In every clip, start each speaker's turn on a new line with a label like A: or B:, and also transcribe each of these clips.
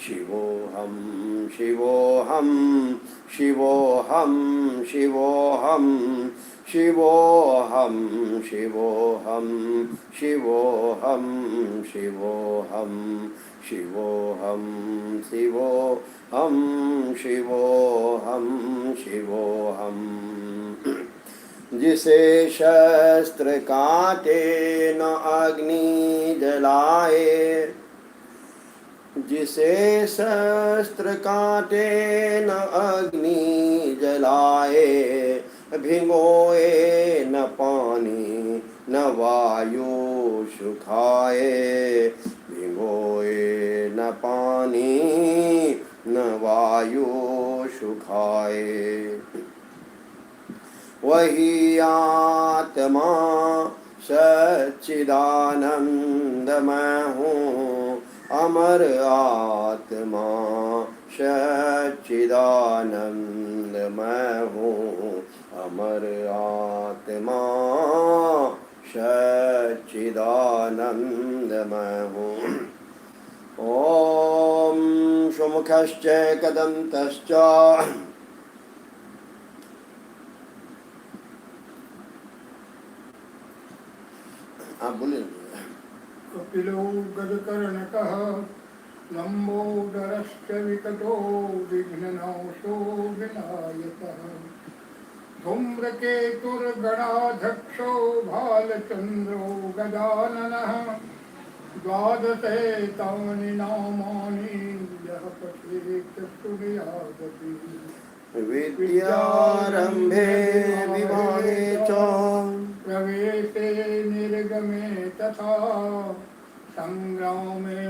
A: शिवोऽहं शिवोऽहं शिवोऽहं शिवोऽहं शिवोऽहं शिवोऽहं शिवोऽहं शिवोऽहं शिवोऽहं शिवोऽहं शिवोऽहं शिवोऽहं जिसे शस्त्र काटे न अग्नि जलाए, जिसे शस्त्र काटे न अग्नि जलाए, भिगोए न पानी न वायु सुखाए, भिगोए न पानी न वायु सुखाए। वही आत्मा सच्चिदानंद मैं हूँ, अमर आत्मा सच्चिदानंद मैं हूँ, अमर आत्मा सच्चिदानंद मैं हूँ। ओम सुमुखश्च कदन्तश्च आप बोले।
B: कपिलो गजकर्णकः लंबोदरश्च विकटो विघ्ननाशो विनायकः धूम्रकेतुर्गणाध्यक्षो भालचन्द्रो गजाननः द्वादशैतानि नामानि यः पठेत् सुवियादपि
A: विद्यारम्भे विवाहे च
B: प्रवेशे निर्गमे तथा संग्रामे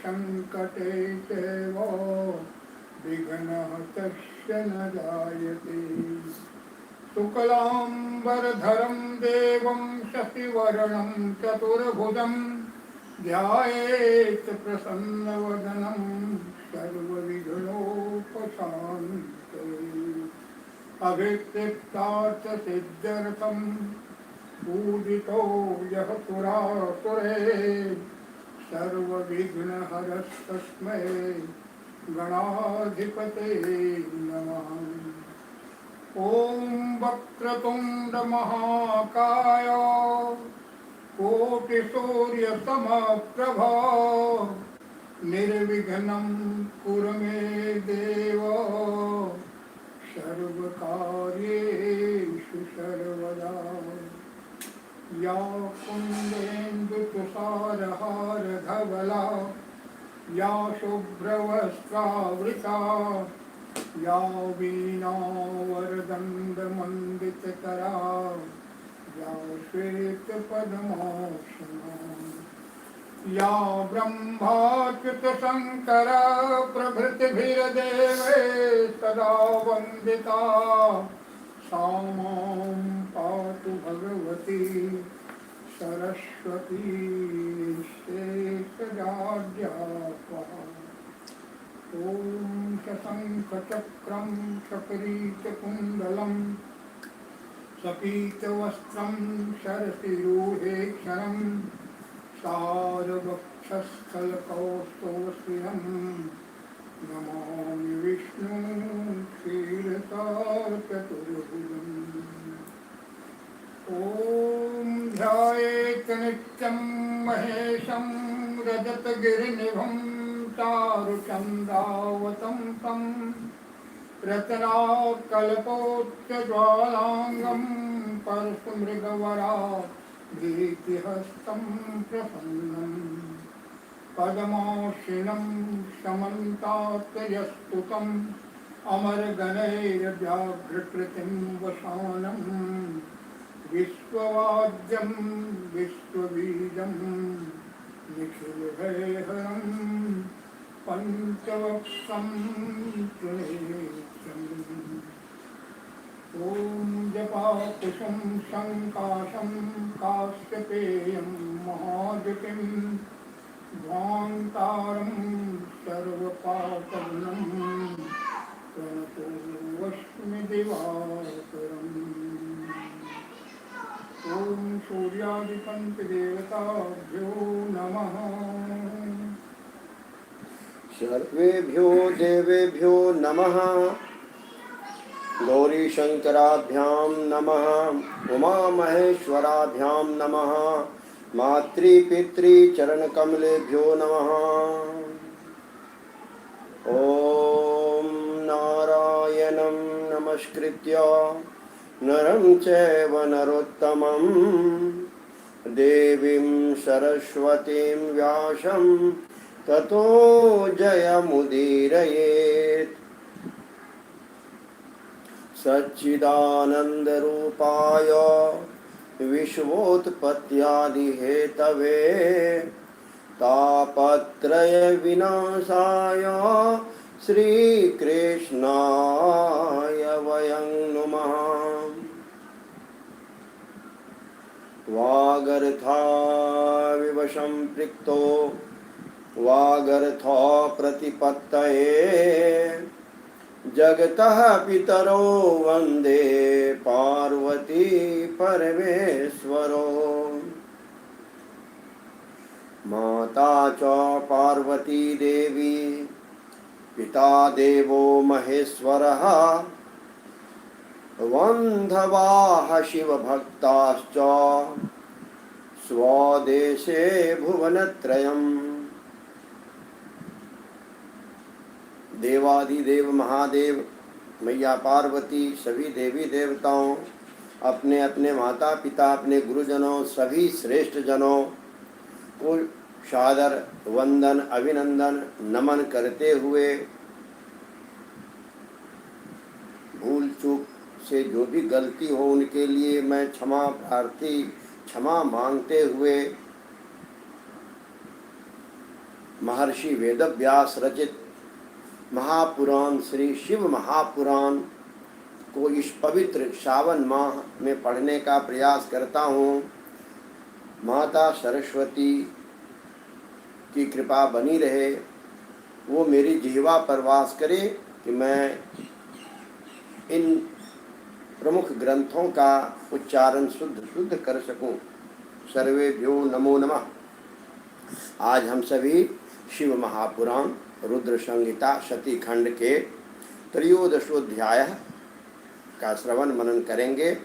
B: संकटे चैव विघ्नः तस्य न जायते। शुक्लाम्बरधरं देवं शशिवर्णं चतुर्भुजं ध्यायेत् प्रसन्नवदनं सर्वविघ्नोपशान्तये। अभिक्षिप्तार्थसिद्ध्यर्थं पूजितो यः सुरासुरैः सर्वविघ्नहरस्तस्मै गणाधिपते नमः। ॐ वक्रतुण्डमहाकाय कोटिसूर्यसमप्रभा निर्विघ्नं कुरु मे देव सर्वकार्येषु सर्वदा। या कुन्देन्दुतुषारहारधवला या शुभ्रवस्त्रावृता या वीणावरदण्डमण्डितकरा या श्वेतपद्मासना या ब्रह्माच्युतशङ्करा प्रभृतिभिर्देवे सदा वन्दिता सा मां पातु भगवती सरस्वती शेषजाड्यापहा। ॐ शशङ्खचक्रं शपरीतकुण्डलं सपीतवस्त्रं शरसिरोहेक्षणं सारवक्षस्थलकौस्तुभश्रियं नमामि विष्णुं क्षीरसारचतुर्भुजम्। ॐ ध्यायेत् नित्यं महेशं रजतगिरिनिभं चारुचन्द्रावतंसं रत्नाकल्पोच्चज्वालाङ्गं परशुमृगवरा भीतिहस्तं प्रसन्नं पद्माशिनं शमन्तात्तयस्तुतम् अमरगणैर्व्याघ्रकृतिं वशानं विश्ववाद्यं विश्वबीजं निखिलभयहरं पञ्चवक्त्रं त्रिनेत्रम्। ॐ जपाकुशं शङ्काशं काश्यपेयं महाजटिं ध्वान्तारं सर्वपापनं प्रणतोऽस्मि दिवाकरम्। ॐ सूर्यादिपञ्चदेवताभ्यो नमः।
A: सर्वेभ्यो देवेभ्यो नमः। गौरीशंकराभ्यां नमः। उमामहेश्वराभ्यां नमः। मातृपितृचरणकमलेभ्यो नमः। ॐ नारायणं नमस्कृत्य नरं चैव नरोत्तमं देवीं सरस्वतीं व्यासं ततो जयमुदीरयेत्। सच्चिदानन्दरूपाय विश्वोत्पत्त्यादिहेतवे तापत्रयविनाशाय श्रीकृष्णाय वयं नुमः। वागर्थाविव सम्पृक्तो वागर्थो प्रतिपत्तये जगतः पितरो वन्दे पार्वती परमेश्वरो। माता च पार्वती देवी पिता देवो महेश्वरः वन्धवाः शिवभक्ताश्च स्वदेशे भुवनत्रयम्। देवादिदेव महादेव मैया पार्वती सभी देवी देवताओं अपने अपने माता पिता अपने गुरुजनों सभी श्रेष्ठ जनों को सादर वंदन अभिनंदन नमन करते हुए भूल चूक से जो भी गलती हो उनके लिए मैं क्षमा प्रार्थी क्षमा मांगते हुए महर्षि वेदव्यास रचित महापुराण श्री शिव महापुराण को इस पवित्र श्रावण माह में पढ़ने का प्रयास करता हूँ। माता सरस्वती की कृपा बनी रहे, वो मेरी जिह्वा पर वास करे कि मैं इन प्रमुख ग्रंथों का उच्चारण शुद्ध कर सकूं। सर्वेभ्यो नमो नमः। आज हम सभी शिव महापुराण रुद्र संहिता शती खंड के त्रयोदशोध्याय का श्रवण मनन करेंगे।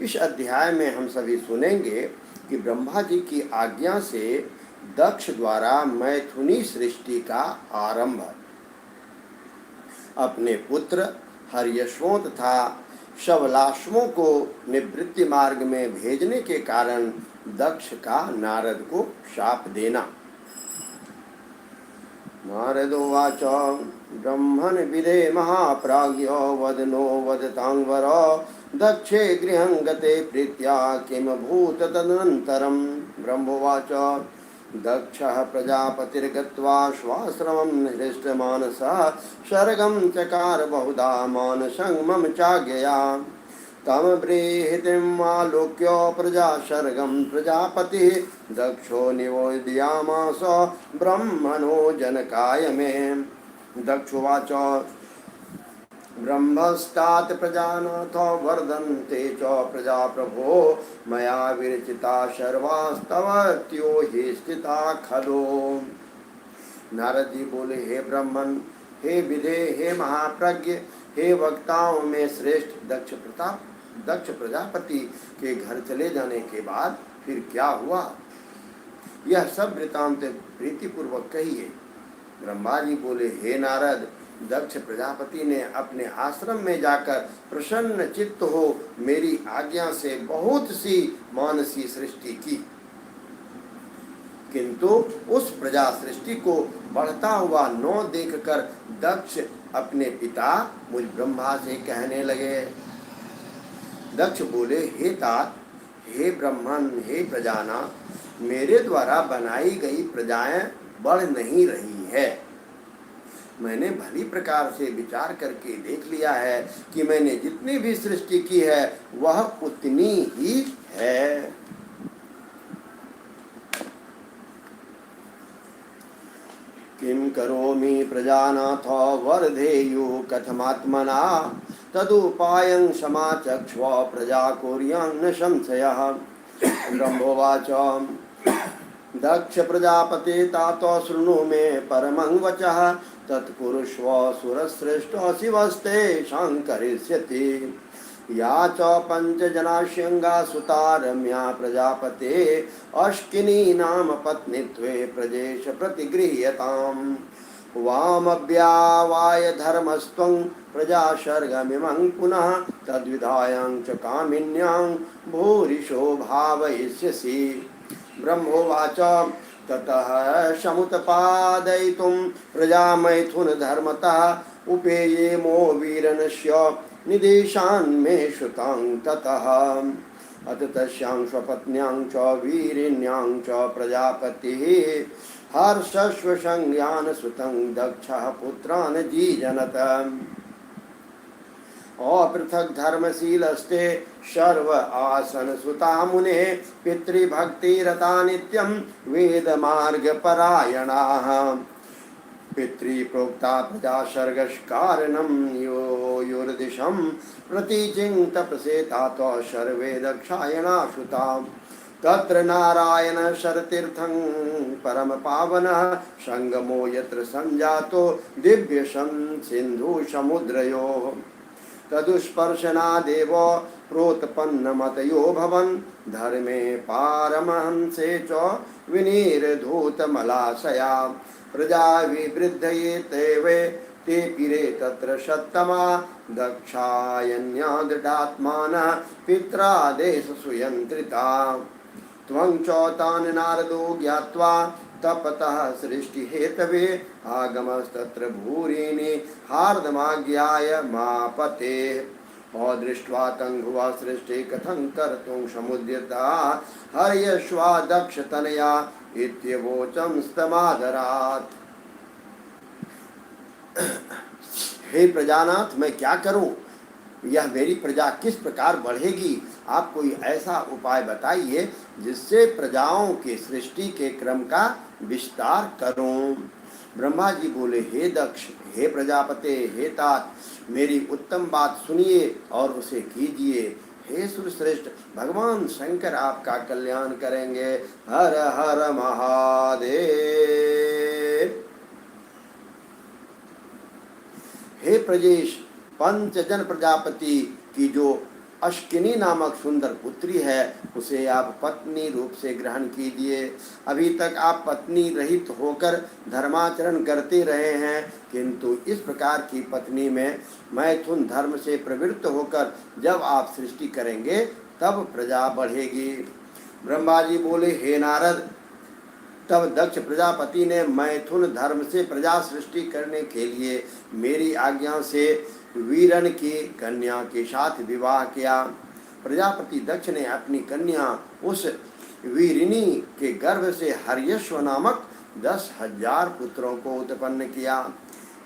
A: इस अध्याय में हम सभी सुनेंगे कि ब्रह्मा जी की आज्ञा से दक्ष द्वारा मैथुनी सृष्टि का आरंभ, अपने पुत्र हर्यश्वों तथा शवलाश्वों को निवृत्ति मार्ग में भेजने के कारण दक्ष का नारद को शाप देना। नारदोवाच ब्रह्मन् विदे महाप्राज्ञो वदनो वदतांवर दक्षे गृहं गते प्रीत्या किमभूत तदनन्तरम्। ब्रह्मोवाच दक्षः प्रजापतिर्गत्वा स्वाश्रमं हृष्टमानसः सर्गं चकार बहुधा मानसं मम चाज्ञया। तम बृहतिम् आलोक्य प्रजा सर्गं प्रजापतिः दक्षो निवेदयामास ब्रह्मणो जनकाय मे। दक्षोवाच ब्रह्मस्तात् प्रजानाथ वर्धन्ते च प्रजा प्रभो मया विरचिता सर्वास्तवत्यो हि स्थिता खलो। नारद जी बोले, हे ब्रह्मन, हे विधे, हे महाप्रज्ञ, हे वक्ताओं में श्रेष्ठ दक्ष प्रजापति के घर चले जाने के बाद फिर क्या हुआ, यह सब वृतांत प्रीतिपूर्वक कहिए। ब्रह्मा जी बोले, हे नारद, दक्ष प्रजापति ने अपने आश्रम में जाकर प्रसन्न चित्त हो मेरी आज्ञा से बहुत सी मानसी सृष्टि की, किंतु उस प्रजा सृष्टि को बढ़ता हुआ न देखकर दक्ष अपने पिता मुझ ब्रह्मा से कहने लगे। दक्ष बोले, हे तात, हे ब्रह्मन, हे प्रजानाथ, मेरे द्वारा बनाई गई प्रजाएं बढ़ नहीं रही है। मैंने भली प्रकार से विचार करके देख लिया है कि मैंने जितनी भी सृष्टि की है वह उतनी ही है। किम करोमि प्रजानाथ वर्धेयुः कथमात्मना तदुपायं समाचक्ष्व प्रजा कुर्यां न संशयः। ब्रह्मोवाच दक्ष प्रजापते तात शृणु मे परमं वचः तत्कुरुष्व सुरश्रेष्ठ शिवस्ते शङ्करिष्यति या च पञ्चजनाश्यङ्गा सुता रम्या प्रजापते अश्किनी नाम पत्नीत्वे प्रजेश प्रतिगृह्यताम् वामव्यावाय धर्मस्त्वं प्रजाशर्गमिमं पुनः तद्विधायां च कामिन्यां भूरिशो भावयिष्यसि ब्रह्मोवाच ततः समुत्पादयितुं प्रजामैथुनधर्मतः उपेयेमो वीरनस्य निदेशान् मे श्रुतां ततः अथ तस्यां स्वपत्न्यां च वीरिण्यां च प्रजापतिः हर्षस्वसंज्ञान सुतं दक्षः पुत्रान् जीजनत अपृथक् धर्मशीलस्ते सर्व आसन सुता मुने पितृभक्तिरता नित्यं वेदमार्गपरायणाः पितृप्रोक्ता प्रजा सर्गस्कारणं यो योर्दिशं प्रतीचिं तपसे तात सर्वे दक्षायणा श्रुता तत्र नारायण शरतीर्थं परम पावनः संगमो यत्र संजातो दिव्य सिंधु समुद्रयोः तदुस्पर्शनादेव प्रोत्पन्नमतयो भवन् धर्मे पारमहंसे च विनिर्धूतमलाशया प्रजा विवृद्धये तेवे ते पिरे तत्र सत्तमा दक्षायन्यादृढात्मानः पित्रादेश सुयन्त्रिता त्वं च तान् नारदो ज्ञात्वा तपतः सृष्टिहेतवे आगमस्तत्र भूरिणि हार्दमाज्ञाय मापते अदृष्ट्वा तं भुवा सृष्टि कथं कर्तुं समुद्यता हर्यश्वा दक्षतनया इत्यवोचं स्तमादरात्। हे प्रजानाथ, मैं क्या करूं? यह मेरी प्रजा किस प्रकार बढ़ेगी? आप कोई ऐसा उपाय बताइए जिससे प्रजाओं के सृष्टि के क्रम का विस्तार करूं। ब्रह्मा जी बोले, हे दक्ष, हे प्रजापते, हे तात, मेरी उत्तम बात सुनिए और उसे कीजिए। हे सुरश्रेष्ठ, भगवान शंकर आपका कल्याण करेंगे। हर हर महादेव। हे प्रजेश, पंचजन प्रजापति की जो अश्किनी नामक सुंदर पुत्री है उसे आप पत्नी रूप से ग्रहण कीजिए। अभी तक आप पत्नी रहित होकर धर्माचरण करते रहे हैं, किंतु इस प्रकार की पत्नी में मैथुन धर्म से प्रवृत्त होकर जब आप सृष्टि करेंगे तब प्रजा बढ़ेगी। ब्रह्मा जी बोले, हे नारद, तब दक्ष प्रजापति ने मैथुन धर्म से प्रजा सृष्टि करने के लिए मेरी आज्ञा से वीरन की कन्या के साथ विवाह किया। प्रजापति दक्ष ने अपनी कन्या उस वीरिनी के गर्भ से हर्यश्व नामक 10,000 पुत्रों को उत्पन्न किया।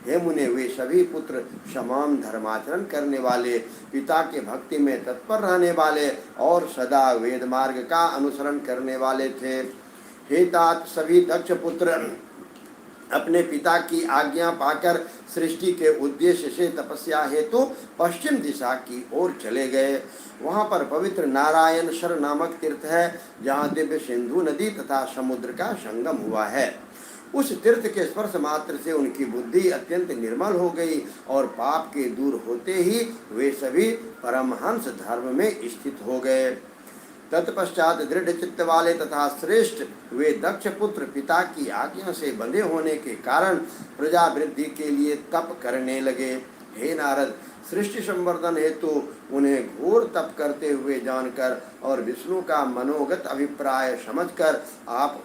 A: हे मुने, वे सभी पुत्र समान धर्माचरण करने वाले, पिता के भक्ति में तत्पर रहने वाले और सदा वेद मार्ग का अनुसरण करने वाले थे। हे तात, सभी दक्ष पुत्र अपने पिता की आज्ञा पाकर सृष्टि के उद्देश्य से तपस्या हेतु पश्चिम दिशा की ओर चले गए। वहां पर पवित्र नारायण शर नामक तीर्थ है, जहां दिव्य सिंधु नदी तथा समुद्र का संगम हुआ है। उस तीर्थ के स्पर्श मात्र से उनकी बुद्धि अत्यंत निर्मल हो गई और पाप के दूर होते ही वे सभी परमहंस धर्म में स्थित हो गए। तत्पश्चात दृढ़ चित्त वाले तथा श्रेष्ठ वे दक्ष पुत्र पिता की आज्ञा से बंधे होने के कारण प्रजा वृद्धि के लिए तप करने लगे। हे नारद, सृष्टि संवर्धन हेतु उन्हें घोर तप करते हुए जानकर और विष्णु का मनोगत अभिप्राय समझकर आप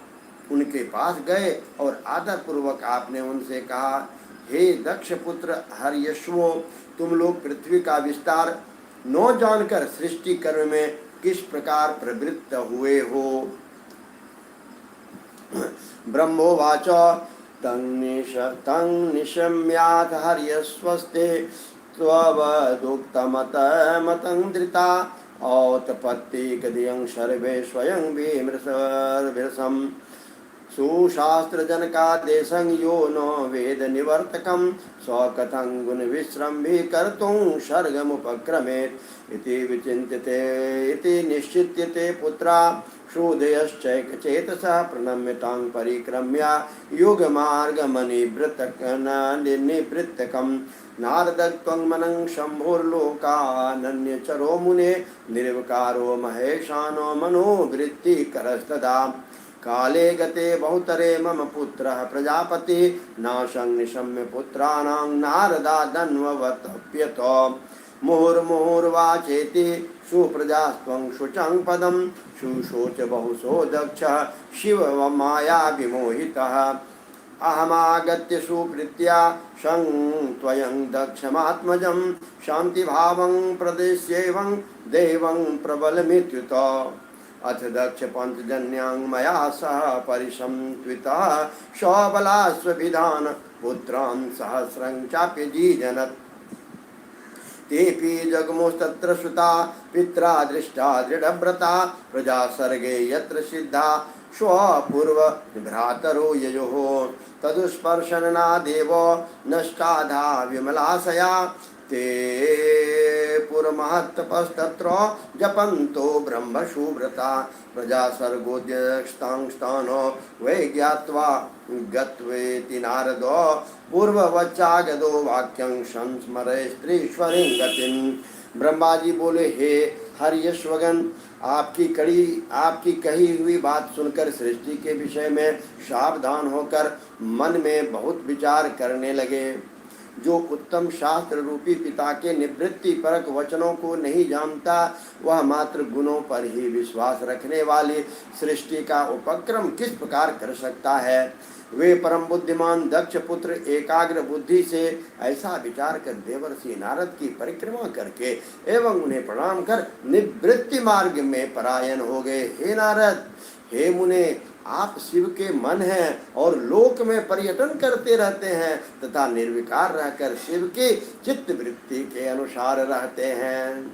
A: उनके पास गए और आदर पूर्वक आपने उनसे कहा, हे दक्ष पुत्र हर्यश्वो, तुम लोग पृथ्वी का विस्तार न जानकर सृष्टि कर्म में किस प्रकार प्रवृत्त हुए हो। ब्रह्मोवाच तं निशम्याथ हर्यस्वस्ते त्ववदुक्तमतं धृता औत्पत्तिकदियं सर्वे स्वयं विमृशं सुशास्त्रजनकादेशं यो न वेद निवर्तकं स्वकथं गुणविश्रम्भी कर्तुं सर्गमुपक्रमेत् इति विचिन्त्यते इति निश्चित्यते पुत्रा श्रोदयश्चैकचेतसः प्रणम्य तां परिक्रम्य योगमार्गमनिवृत्तकं नारदत्वं मनं शम्भुर्लोकानन्यचरो मुने निर्विकारो महेशानो मनोवृत्तिकरस्तदा काले गते बहुतरे मम पुत्रः प्रजापति नाशं निशम्य पुत्राणां नारदादन्ववतप्यत मुहुर्मुहुर्वाचेति सुप्रजास्त्वं शुचं पदं शुशोच बहुशो दक्षः शिव माया विमोहितः अहमागत्य सुप्रीत्या त्वयं दक्षमात्मजं शान्तिभावं प्रदेश्यैवं देवं प्रबलमित्युत अथ दक्ष पंचजन्यां मया सह परिसंत्वितः स्वबलास्वभिधान पुत्रान् सहस्रं चाप्यजीजनत् तेऽपि जगमुस्तत्र श्रुता पित्रा दृष्टा दृढव्रता प्रजा सर्गे यत्र सिद्धा स्वपूर्व भ्रातरो ययोः तदुस्पर्शननादेव नष्टाधा विमलाशया ते पुरमहत्तपस्तत्र जपन्तो ब्रह्मशुव्रता प्रजा सर्गोद्यस्तांस्तानो वै ज्ञात्वा गत्वेति नारदो पूर्ववच्चागदो वाक्यं संस्मरे स्त्रीश्वरीं गतिं। ब्रह्मा जी बोले, हे हर्यश्वगन, आपकी कही हुई बात सुनकर सृष्टि के विषय में सावधान होकर मन में बहुत विचार करने लगे। जो उत्तम शास्त्र रूपी पिता के निवृत्ति परक वचनों को नहीं जानता, वह मात्र गुणों पर ही विश्वास रखने वाली सृष्टि का उपक्रम किस प्रकार कर सकता है। वे परम बुद्धिमान दक्ष पुत्र एकाग्र बुद्धि से ऐसा विचार कर देवर्षि नारद की परिक्रमा करके एवं उन्हें प्रणाम कर निवृत्ति मार्ग में परायण हो गए। हे नारद, हे मुने, आप शिव के मन हैं और लोक में पर्यटन करते रहते हैं तथा निर्विकार रहकर शिव की चित्त वृत्ति के अनुसार रहते हैं।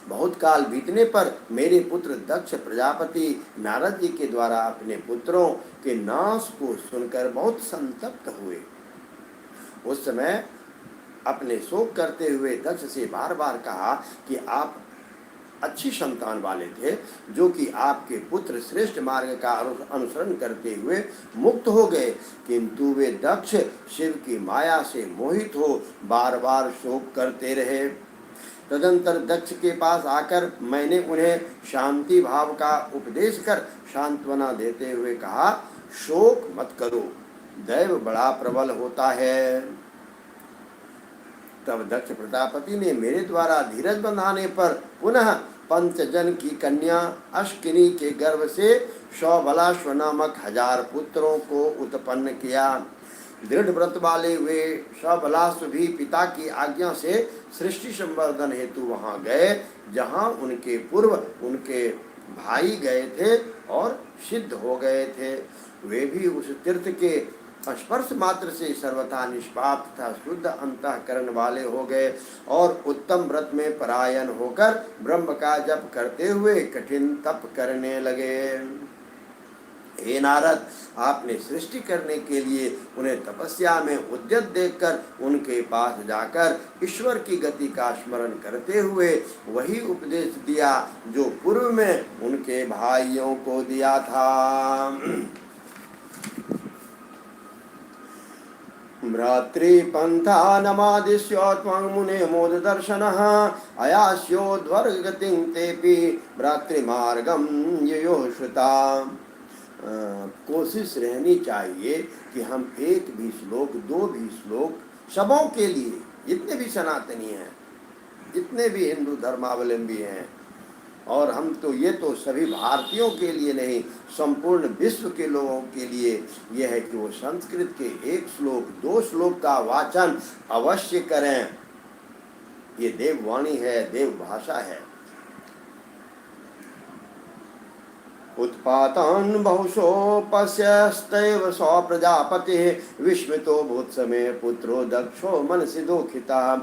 A: बहुत काल बीतने पर मेरे पुत्र दक्ष प्रजापति नारद जी के द्वारा अपने पुत्रों के नाश को सुनकर बहुत संतप्त हुए। उस समय अपने शोक करते हुए दक्ष से बार बार कहा कि आप अच्छी संतान वाले थे, जो कि आपके पुत्र श्रेष्ठ मार्ग का अनुसरण करते हुए मुक्त हो गए, किंतु वे दक्ष शिव की माया से मोहित हो बार बार शोक करते रहे। तदंतर दक्ष के पास आकर मैंने उन्हें शांति भाव का उपदेश कर सांत्वना देते हुए कहा, शोक मत करो, दैव बड़ा प्रबल होता है। तब दक्ष प्रजापति ने मेरे द्वारा धीरज बंधाने पर पुनः पंचजन की कन्या अश्किनी के गर्भ से सौबलाश्व नामक 1000 पुत्रों को उत्पन्न किया। दृढ़ व्रत वाले वे सौबलाश्व भी पिता की आज्ञा से सृष्टि संवर्धन हेतु वहां गए, जहां उनके पूर्व उनके भाई गए थे और सिद्ध हो गए थे। वे भी उस तीर्थ के स्पर्श मात्र से सर्वथा निष्पाप तथा शुद्ध अंतःकरण वाले हो गए और उत्तम व्रत में परायण होकर ब्रह्म का जप करते हुए कठिन तप करने लगे। हे नारद, आपने सृष्टि करने के लिए उन्हें तपस्या में उद्यत देखकर उनके पास जाकर ईश्वर की गति का स्मरण करते हुए वही उपदेश दिया जो पूर्व में उनके भाइयों को दिया था। भ्रातृपन्थानमादिश्य त्वं मुने मोद दर्शनः अयास्योद्वर्गतिं तेपि भ्रातृमार्गं ययो श्रुता। कोशिश रहनी चाहिए कि हम एक भी श्लोक, 2 भी श्लोक सबों के लिए, जितने भी सनातनी हैं, जितने भी हिंदू धर्मावलंबी हैं, और हम तो ये तो सभी भारतीयों के लिए नहीं, संपूर्ण विश्व के लोगों के लिए यह है कि वो संस्कृत के 1 श्लोक, 2 श्लोक का वाचन अवश्य करें। ये देववाणी है, देव भाषा है। उत्पातान् बहुशोपस्यस्तैव सौ प्रजापतिः विस्मितो भूत्समे पुत्रो दक्षो मनसि दुःखितः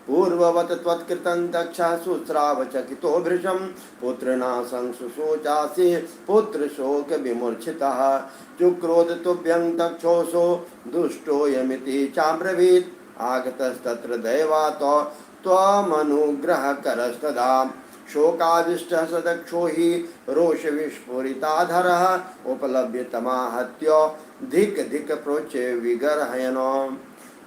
A: पूर्ववत त्वत्कृतं दक्षः शुश्रावचकितो भृशं पुत्रनाशं शुशोचासि पुत्र शोक विमूर्छितः चुक्रोध तुभ्यं दक्षोऽसो दुष्टोऽयमिति चाब्रवीत् आगतस्तत्र दैवातो त्वमनुग्रहकरस्तदा शोकाविष्टः सदक्षो हि रोष विस्फुरिताधरः उपलभ्य तमाहत्यो धिक धिक प्रोचे विगर्हयनो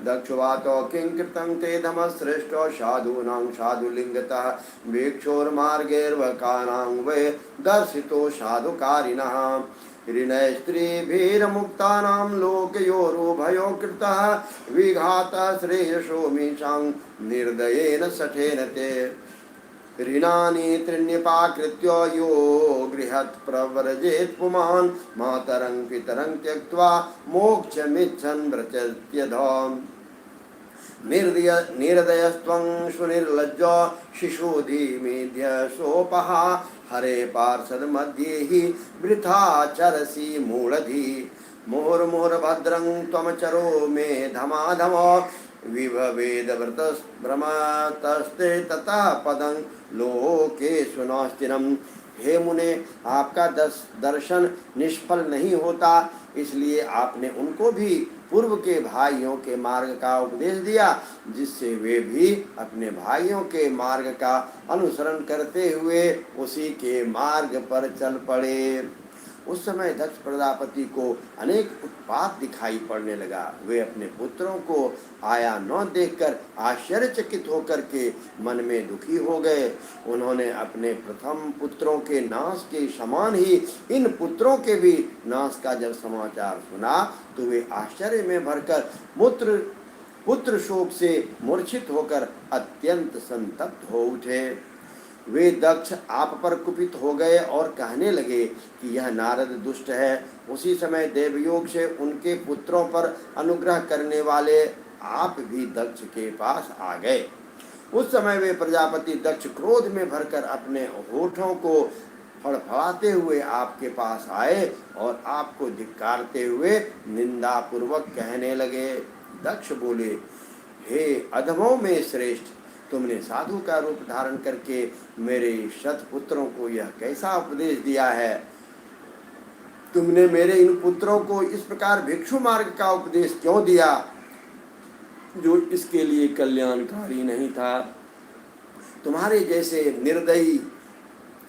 A: दक्षवातो किंकृतं ते धमश्रेष्ठो साधूनां साधुलिंगतः भिक्षोर्मार्गैर्वकानां वै दर्शितो साधुकारिणः ऋणस्त्रीभिर्मुक्तानां लोकयोरुभयो कृतः विघातः श्रेयसो मीशां निर्दयेन सठेन ते ऋणानि त्रिण्यपाकृत्य यो गृहत् प्रव्रजेत् पुमान् मातरं पितरं त्यक्त्वा मोक्षमिच्छन् व्रजत्यधम् निर्दयस्त्वं सुनिर्लज्जो शिशुधिमेध्य सोपः हरे पार्षद मध्ये हि वृथा चरसि मूढधि मुहुर्मुहुर्भद्रं त्वमचरो मे धमाधमो विभवेद भ्रमतस्ते ततः पदं लोके सुनास्तिनम्। हे मुने, आपका दर्शन निष्फल नहीं होता, इसलिए आपने उनको भी पूर्व के भाइयों के मार्ग का उपदेश दिया, जिससे वे भी अपने भाइयों के मार्ग का अनुसरण करते हुए उसी के मार्ग पर चल पड़े। उस समय दक्ष प्रजापति को अनेक उत्पात दिखाई पड़ने लगा। वे अपने पुत्रों को आया न देखकर आश्चर्यचकित होकर के मन में दुखी हो गए। उन्होंने अपने प्रथम पुत्रों के नाश के समान ही इन पुत्रों के भी नाश का जब समाचार सुना तो वे आश्चर्य में भरकर पुत्र शोक से मूर्छित होकर अत्यंत संतप्त हो उठे। वे दक्ष आप पर कुपित हो गए और कहने लगे कि यह नारद दुष्ट है। उसी समय देवयोग से उनके पुत्रों पर अनुग्रह करने वाले आप भी दक्ष के पास आ गए। उस समय वे प्रजापति दक्ष क्रोध में भरकर अपने होठों को फड़फड़ाते हुए आपके पास आए और आपको धिक्कारते हुए निंदा पूर्वक कहने लगे। दक्ष बोले, हे अधमों में श्रेष्ठ, तुमने साधु का रूप धारण करके मेरे शतपुत्रों को यह कैसा उपदेश दिया है? तुमने मेरे इन पुत्रों को इस प्रकार भिक्षु मार्ग का उपदेश क्यों दिया, जो इसके लिए कल्याणकारी नहीं था? तुम्हारे जैसे निर्दयी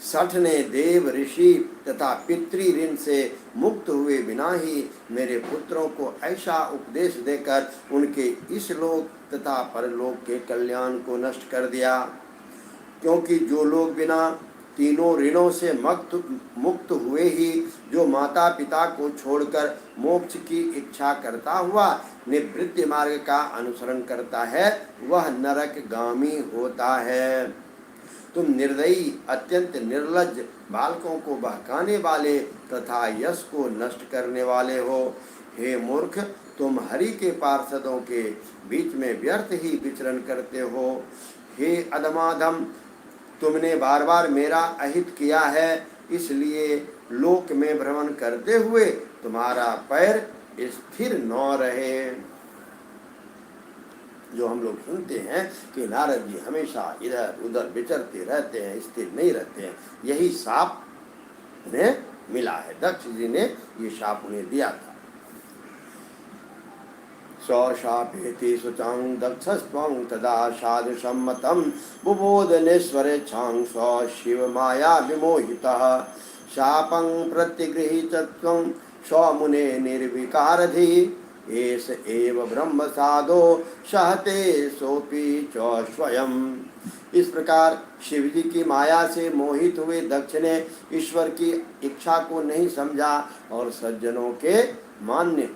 A: सठने देव ऋषि तथा पितृ ऋण से मुक्त हुए बिना ही मेरे पुत्रों को ऐसा उपदेश देकर उनके इस लोक तथा परलोक के कल्याण को नष्ट कर दिया। क्योंकि जो लोग बिना तीनों ऋणों से मुक्त हुए ही जो माता पिता को छोड़कर मोक्ष की इच्छा करता हुआ निवृत्ति मार्ग का अनुसरण करता है, वह नरकगामी होता है। तुम निर्दयी अत्यंत निर्लज्ज बालकों को बहकाने वाले तथा यश को नष्ट करने वाले हो। हे मूर्ख, तुम हरि के पार्षदों के बीच में व्यर्थ ही विचरण करते हो। हे अधमाधम, तुमने बार बार मेरा अहित किया है, इसलिए लोक में भ्रमण करते हुए तुम्हारा पैर स्थिर न रहे। जो हम लोग सुनते हैं कि नारद जी हमेशा इधर उधर विचरते रहते हैं, स्थिर नहीं रहते हैं, यही शाप उन्हें मिला है। दक्ष जी ने ये शाप उन्हें दिया था। शापेति शुचां दक्षस्त्वं तदा साधु सम्मतं बुबोधनेश्वरेच्छां शिव माया विमोहितः शापं प्रतिगृहीतत्वं स्वमुने निर्विकारधि एष एव ब्रह्म साधो सहते सोपि च स्वयं। इस प्रकार शिव जी की माया से मोहित हुए दक्ष ने ईश्वर की इच्छा को नहीं समझा और सज्जनों के मान्य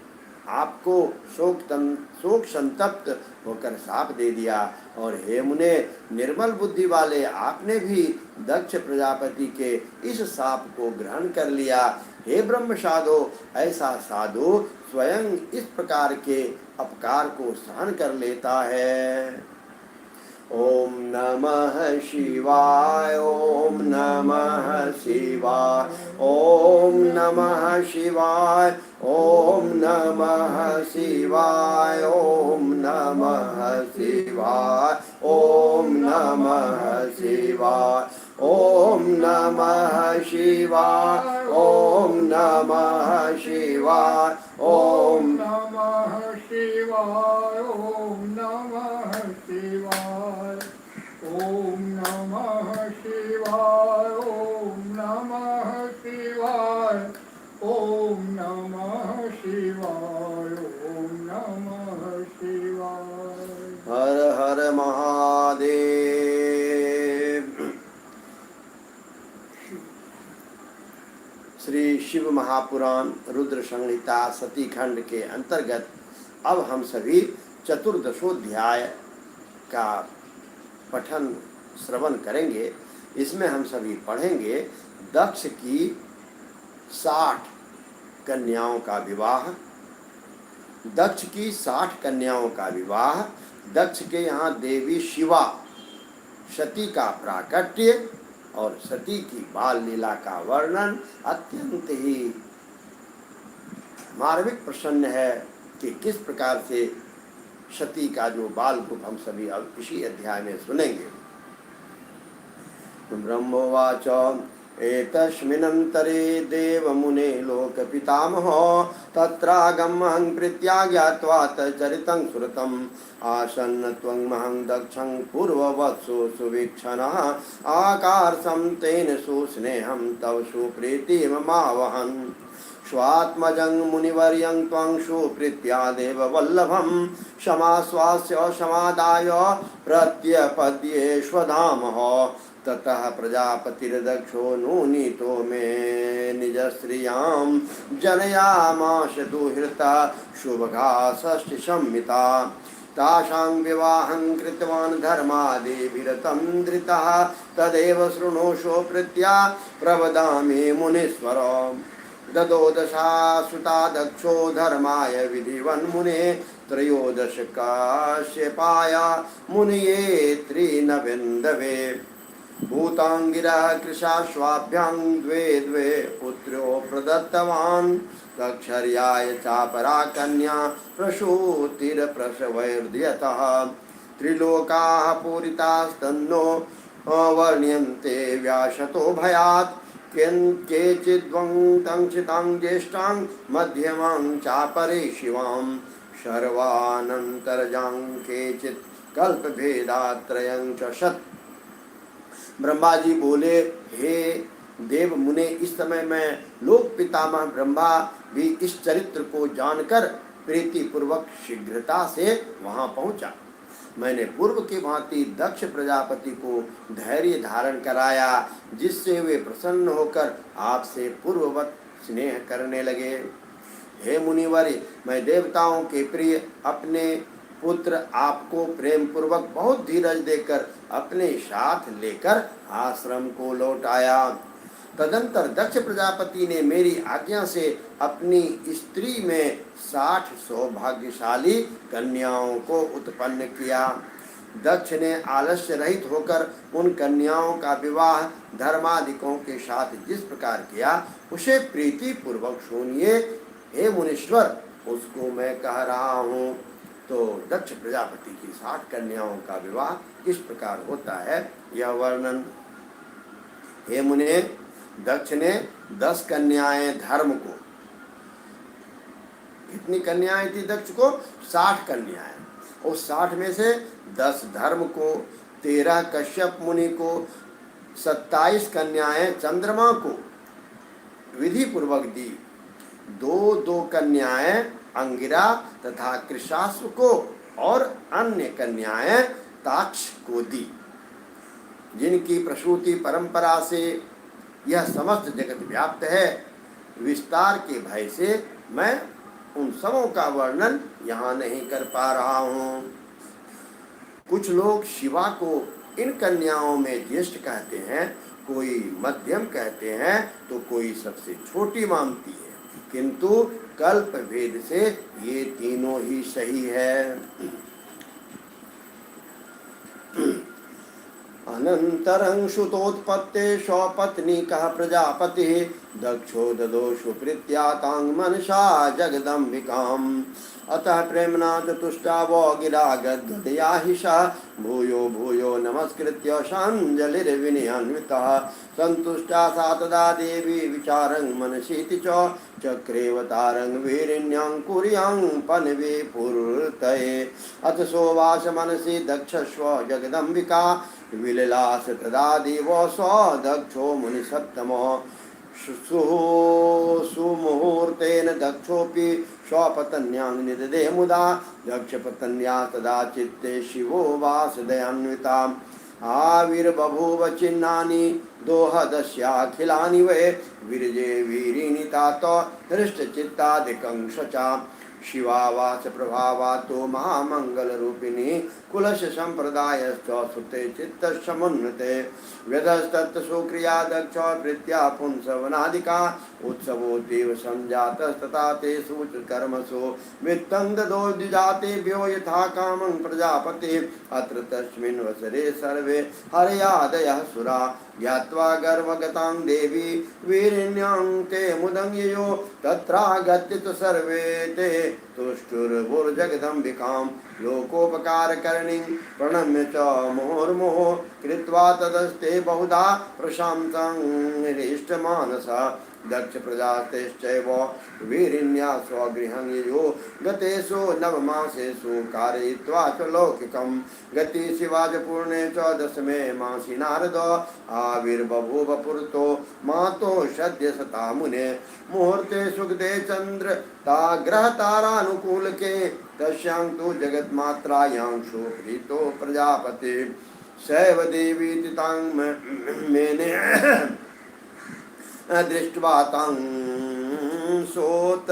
A: आपको शोक संतप्त होकर शाप दे दिया। और हे मुने, निर्मल बुद्धि वाले आपने भी दक्ष प्रजापति के इस शाप को ग्रहण कर लिया। हे ब्रह्म साधो, ऐसा साधु स्वयं इस प्रकार के अपकार को सहन कर लेता है। ओम नमः शिवाय, ओम नमः शिवाय, ओम नमः शिवाय, ओम नमः शिवाय, ओम नमः शिवाय, ओम नमः शिवाय, ओम नमः शिवाय, ओम नमः शिवाय, ओम
B: नमः शिवाय, ओम नमः शिवाय, ओम नमः शिवाय।
A: श्री शिव महापुराण रुद्र संहिता सती खंड के अंतर्गत अब हम सभी चतुर्दशोध्याय का पठन श्रवण करेंगे। इसमें हम सभी पढ़ेंगे दक्ष की 60 कन्याओं का विवाह। दक्ष की 60 कन्याओं का विवाह, दक्ष के यहाँ देवी शिवा, सती का प्राकट्य और सती की बाल लीला का वर्णन अत्यंत ही मार्मिक प्रसन्न है कि किस प्रकार से सती का जो बाल रूप हम सभी अब इसी अध्याय में सुनेंगे। ब्रह्मोवाच एतस्मिन्नन्तरे देवमुने लोकपितामहो तत्रागमहं प्रीत्या ज्ञात्वा तच्चरितं श्रुतम् आसन्न त्वं महं दक्षं पूर्ववत्सु सुवीक्षणः आकार्षं तेन सुस्नेहं तव सुप्रीतिममावहन् स्वात्मजं मुनिवर्यं त्वं सुप्रीत्या देववल्लभं समाश्वास्य समादाय प्रत्यपद्येष्वधामः ततः प्रजापतिर्दक्षो नूनीतो मे निजश्रियां जनयामाश दुहिता शुभगा षष्ठीसंहिता तासां विवाहं कृतवान् धर्मादिभिरतं धृतः तदेव शृणोषो प्रीत्या प्रवदामि मुनीश्वर ददोदशा सुता दक्षो धर्माय विधिवन्मुने त्रयोदश काश्यपाय मुनये त्रिनवेन्दवे भूतांगिरा कृशाश्वाभ्यां द्वे द्वे पुत्रो प्रदत्तवान् दक्षर्याय चापरा कन्या प्रसूतिरप्रसवैर्ध्यतः त्रिलोकाः पूरितास्तन्नो वर्ण्यन्ते व्याशतो भयात् केचिद्वं तंक्षितां ज्येष्ठां मध्यमां चापरे शिवां सर्वानन्तरजां केचित् कल्पभेदात्रयं च शत्। ब्रह्मा जी बोले, हे देव मुने, इस समय मैं लोक पितामह ब्रह्मा भी इस चरित्र को जानकर प्रीति पूर्वक शीघ्रता से वहां पहुंचा। मैंने पूर्व की भांति दक्ष प्रजापति को धैर्य धारण कराया, जिससे वे प्रसन्न होकर आपसे पूर्ववत स्नेह करने लगे। हे मुनिवर्य, मैं देवताओं के प्रिय अपने पुत्र आपको प्रेम पूर्वक बहुत धीरज देकर अपने साथ लेकर आश्रम को लौट आया। तदंतर दक्ष प्रजापति ने मेरी आज्ञा से अपनी स्त्री में 60 सौभाग्यशाली कन्याओं को उत्पन्न किया। दक्ष ने आलस्य रहित होकर उन कन्याओं का विवाह धर्मादिकों के साथ जिस प्रकार किया, उसे प्रीति पूर्वक सुनिए। हे मुनीश्वर, उसको मैं कह रहा हूँ। तो दक्ष प्रजापति की 60 कन्याओं का विवाह किस प्रकार होता है, यह वर्णन। हे मुने, दक्ष ने 10 कन्याएं धर्म को, कितनी कन्याएं थी दक्ष को? 60 कन्याएं। और 60 में से 10 धर्म को, 13 कश्यप मुनि को, 27 कन्याएं चंद्रमा को विधि पूर्वक दी। 2 कन्याएं अंगिरा तथा कृशाश्व को और अन्य कन्याएं ताक्ष को दी, जिनकी प्रसूति परंपरा से यह समस्त जगत व्याप्त है। विस्तार के भय से मैं उन सबों का वर्णन यहाँ नहीं कर पा रहा हूँ। कुछ लोग शिवा को इन कन्याओं में ज्येष्ठ कहते हैं, कोई मध्यम कहते हैं, तो कोई सबसे छोटी मानती है, किंतु कल्प भेद से ये तीनों ही सही है। अनंतरं सुतोत्पत्ते स्वपत्नीकः प्रजापतिः दक्षो ददोषु प्रीत्या तां मनसा जगदम्बिकाम् अतः प्रेम्णा चतुष्टावो गिरा गद्गदया हि सः भूयो भूयो नमस्कृत्य साञ्जलिर्विनयान्वितः सन्तुष्टा सा तदा देवी विचारं मनसीति च चक्रेवतारं वीरिण्यां कुर्यां पन्वे पूर्तये अथ सोवास मनसि दक्षस्व जगदम्बिका विललास तदा देवो स दक्षो मुनिसत्तमो सुमुहूर्तेन दक्षोऽपि स्वपत्न्यां निददे मुदा दक्षपत्न्या तदा चित्ते शिवो वासुदेवान्विता आविर्बभूव चिन्हानि दोहदस्याखिलानि वै विरजे वीरिणी तात हृष्टचित्तादिकं शचा शिवावाच प्रभावातो महामंगलरूपिणी कुलश संप्रदायश्च सुते चित्तसमुन्नते व्यधस्तत् सुक्रिया दक्ष प्रीत्या पुंसवनादिका उत्सवो देव संजातस्तथा ते कर्मसु वित्तं ददो द्विजातेभ्यो यथा कामं प्रजापते अत्र तस्मिन् वसरे सर्वे हरयादयः सुरा ज्ञात्वा गर्भगतां देवी वीरिण्यां ते मुदं ययो तत्रागत्य तु सर्वे ते तुष्टुर्भुर्जगदम्बिकां लोकोपकारकर्णीं प्रणम्य च मुहुर्मुहुः कृत्वा तदस्ते बहुधा प्रशंसं हृष्टमानसा दक्ष प्रजातेश्चैव वीरिण्या स्वगृहं ययो गतेषु नवमासेषु कारयित्वा च लौकिकं गति शिवाजपूर्णे च दशमे मासि नारद आविर्बभूव पुरतो मातो सद्य सता मुने मुहूर्ते सुगते चंद्र ग्रह तारानुकूलके तस्यां तु जगन्मात्रायां सुप्रीतो प्रजापति सैव देवी तां मेने दृष्ट्वा तां सोत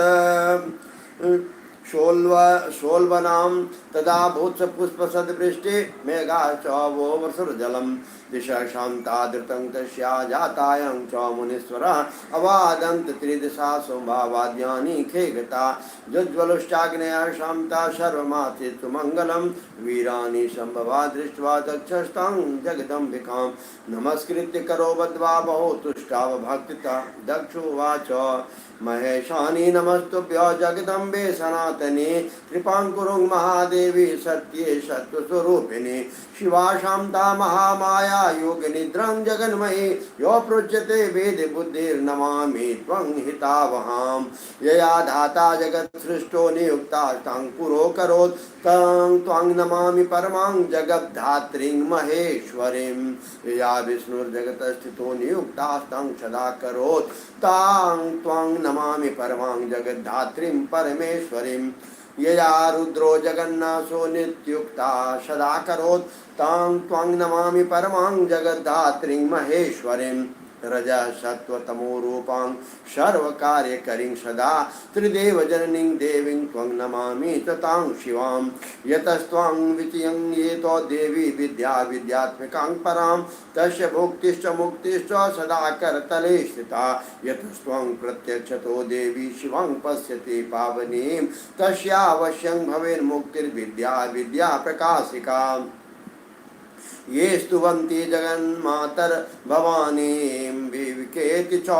A: शोल्वनां तदा भूत्स पुष्पसद्वृष्टि मेघा च वो वसुर्जलम् दिशा शान्तादृतं तस्या जातायं च मुनीश्वरः अवादन्त त्रिदिशा सोमवाद्यानि खेगता ज्वलुश्चाग्नेयः शान्ता सर्वमाथे सुमङ्गलं वीराणि सम्भवा दृष्ट्वा दक्षस्तं जगदम्बिकां नमस्कृत्य करो बद्ध्वा बहु तुष्टाव भक्तिता दक्षुवाच महेशानि नमस्तुभ्य जगदम्बे सनातने कृपां कुरु महादेवी सत्ये सत्त्वस्वरूपिणी शिवा शान्ता महामाया योग निद्रां जगन्मयी यो पृच्छते वेद बुद्धिर्नमामि त्वं हितावहां यया धाता जगत् सृष्टो नियुक्ता तां पुरो करोत् तं त्वां नमामि परमां जगद्धात्रीं महेश्वरीं यया विष्णुर्जगतस्थितो नियुक्ता तं सदा करोत् तां त्वां नमामि परमां जगद्धात्रीं परमेश्वरीं यया रुद्रो जगन्नाथो नित्युक्ता सदा करोत् तां त्वां नमामि परमां जगद्धात्रीं महेश्वरीं रजः सत्त्वतमो रूपां सर्वकार्यकरीं सदा त्रिदेव जननीं देवीं त्वं नमामि च तां शिवां यतस्त्वां विचयं येतो देवी विद्या विद्यात्मिकां परां तस्य भुक्तिश्च मुक्तिश्च सदा करतले स्थिता यतस्त्वं प्रत्यक्षतो देवी शिवां पश्यति पावनीं तस्यावश्यं भवेन्मुक्तिर्विद्या विद्या प्रकाशिका ये स्तुवन्ति जगन्मातर भवानीं विविकेति च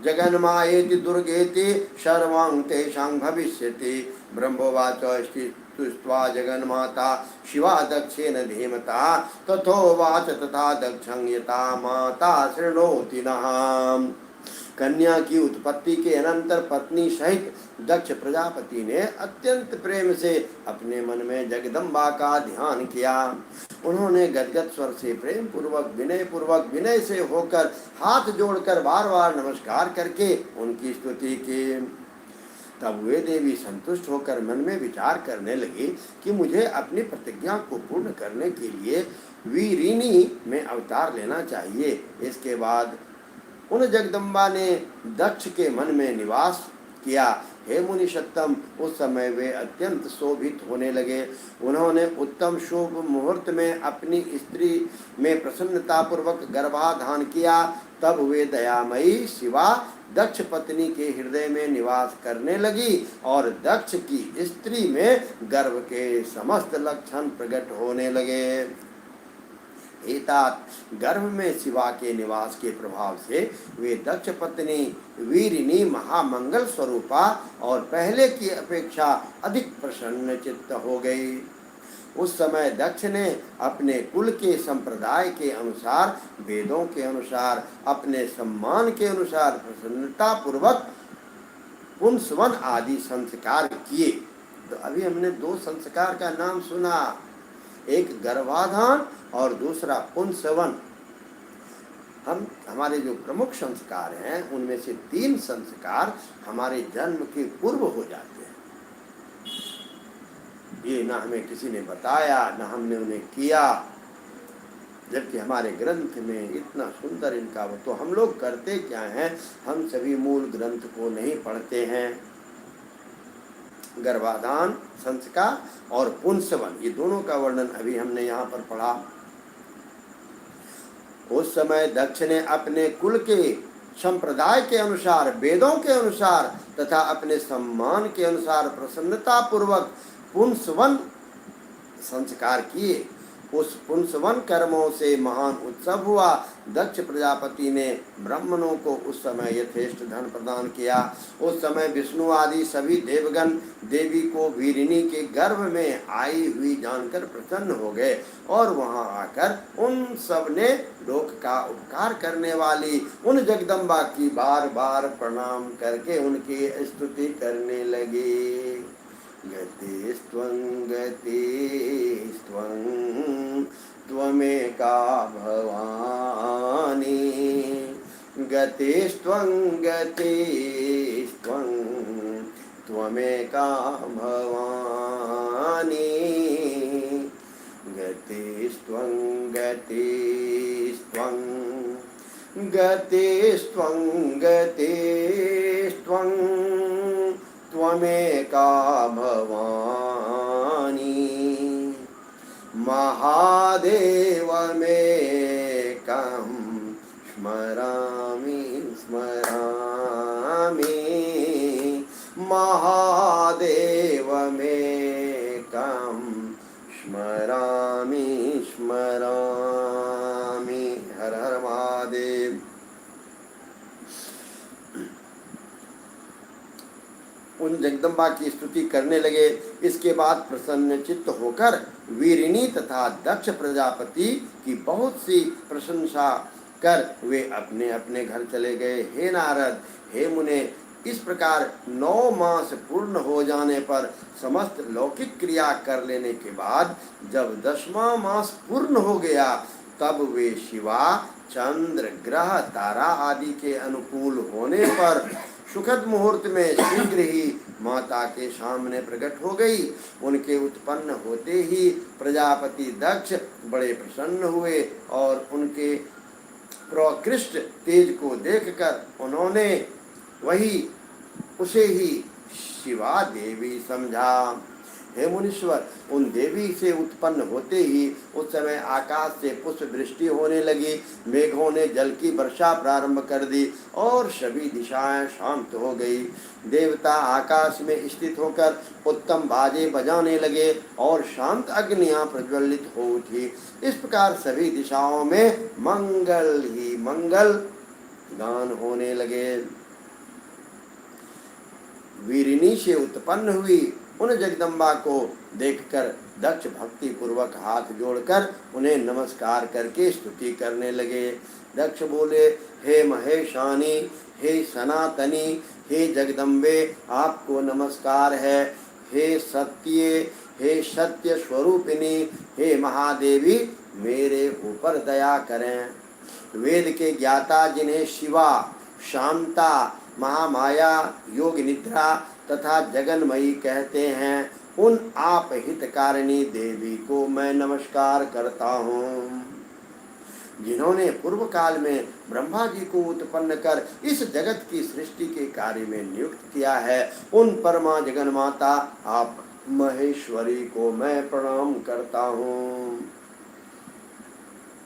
A: जगन्मायेति दुर्गेति सर्वां तेषां भविष्यति ब्रह्मोवाच स्तुत्वा जगन्माता शिवा दक्षेण धीमता तथोवाच तथा दक्षं यथा माता शृणोति नः। कन्या की उत्पत्ति के अनंतर पत्नी सहित दक्ष प्रजापति ने अत्यंत प्रेम से अपने मन में जगदम्बा का ध्यान किया। उन्होंने गदगद स्वर से प्रेम पूर्वक विनय से होकर हाथ जोड़कर बार बार नमस्कार करके उनकी स्तुति की। तब वे देवी संतुष्ट होकर मन में विचार करने लगी कि मुझे अपनी प्रतिज्ञा को पूर्ण करने के लिए वीरिणी में अवतार लेना चाहिए। इसके बाद उन जगदम्बा ने दक्ष के मन में निवास किया। हे मुनि सत्तम, उस समय वे अत्यंत शोभित होने लगे। उन्होंने उत्तम शुभ मुहूर्त में अपनी स्त्री में प्रसन्नता पूर्वक गर्भाधान किया। तब वे दयामयी शिवा दक्ष पत्नी के हृदय में निवास करने लगी और दक्ष की स्त्री में गर्भ के समस्त लक्षण प्रकट होने लगे। एतात गर्भ में शिवा के निवास के प्रभाव से वे दक्ष पत्नी वीरिणी महामंगल स्वरूपा और पहले की अपेक्षा अधिक प्रसन्न चित्त हो गई। उस समय दक्ष ने अपने कुल के संप्रदाय के अनुसार, वेदों के अनुसार, अपने सम्मान के अनुसार प्रसन्नता पूर्वक पुंसवन आदि संस्कार किए। तो अभी हमने दो संस्कार का नाम सुना, एक गर्भाधान और दूसरा पुंसवन। हमारे जो प्रमुख संस्कार हैं उनमें से 3 संस्कार हमारे जन्म के पूर्व हो जाते हैं। ये ना हमें किसी ने बताया, ना हमने उन्हें किया। जबकि हमारे ग्रंथ में इतना सुंदर इनका वो, तो हम लोग करते क्या हैं, हम सभी मूल ग्रंथ को नहीं पढ़ते हैं। गर्भाधान, संस्कार और पुंसवन, ये दोनों का वर्णन अभी हमने यहाँ पर पढ़ा। उस समय दक्ष ने अपने कुल के संप्रदाय के अनुसार, वेदों के अनुसार तथा अपने सम्मान के अनुसार प्रसन्नता पूर्वक पुंसवन संस्कार किए। उस पुंसवन कर्मों से महान उत्सव हुआ। दक्ष प्रजापति ने ब्राह्मणों को उस समय यथेष्ट धन प्रदान किया। उस समय विष्णु आदि सभी देवगण देवी को वीरिणी के गर्भ में आई हुई जानकर प्रसन्न हो गए और वहां आकर उन सब ने लोक का उपकार करने वाली उन जगदम्बा की बार बार प्रणाम करके उनकी स्तुति करने लगे। गतिस्त्वं गतिस्त्वं त्वमेका भवानी, गतिस्त्वं गतिस्त्वं त्वमेका भवानी, गतिस्त्वं गतिस्त्वं गतिस्त्वं गतिस्त्वं त्वमेका भवानी, महादेवमेकं स्मरामि स्मरामि, महादेवमेकं स्मरामि स्मरामि। हर हर महादेव। उन जगदम्बा की स्तुति करने लगे। इसके बाद प्रसन्न चित्त होकर वीरिणी तथा दक्ष प्रजापति की बहुत सी प्रशंसा कर वे अपने अपने घर चले गए। हे नारद, हे मुने, इस प्रकार 9 मास पूर्ण हो जाने पर समस्त लौकिक क्रिया कर लेने के बाद जब 10वां मास पूर्ण हो गया तब वे शिवा, चंद्र, ग्रह, तारा आदि के अनुकूल होने पर सुखद मुहूर्त में शीघ्र ही माता के सामने प्रकट हो गई। उनके उत्पन्न होते ही प्रजापति दक्ष बड़े प्रसन्न हुए और उनके प्रकृष्ट तेज को देखकर उन्होंने उसे ही शिवा देवी समझा। हे मुनीश्वर, उन देवी से उत्पन्न होते ही उस समय आकाश से पुष्प वृष्टि होने लगी। मेघों ने जल की वर्षा प्रारंभ कर दी और सभी दिशाएं शांत हो गई। देवता आकाश में स्थित होकर उत्तम बाजे बजाने लगे और शांत अग्नियां प्रज्वलित हो उठी। इस प्रकार सभी दिशाओं में मंगल ही मंगल गान होने लगे। वीरिणी से उत्पन्न हुई उन जगदम्बा को देखकर दक्ष भक्ति पूर्वक हाथ जोड़कर उन्हें नमस्कार करके स्तुति करने लगे। दक्ष बोले, हे महेशानी, हे सनातनी, हे जगदम्बे, आपको नमस्कार है। हे सत्य स्वरूपिणी, हे महादेवी, मेरे ऊपर दया करें। वेद के ज्ञाता जिन्हें शिवा, शांता, महामाया, योग निद्रा तथा जगन्मयी कहते हैं, उन आप हितकारिणी देवी को मैं नमस्कार करता हूँ, जिन्होंने पूर्व काल में ब्रह्मा जी को उत्पन्न कर इस जगत की सृष्टि के कार्य में नियुक्त किया है। उन परमा जगन माता आप महेश्वरी को मैं प्रणाम करता हूँ,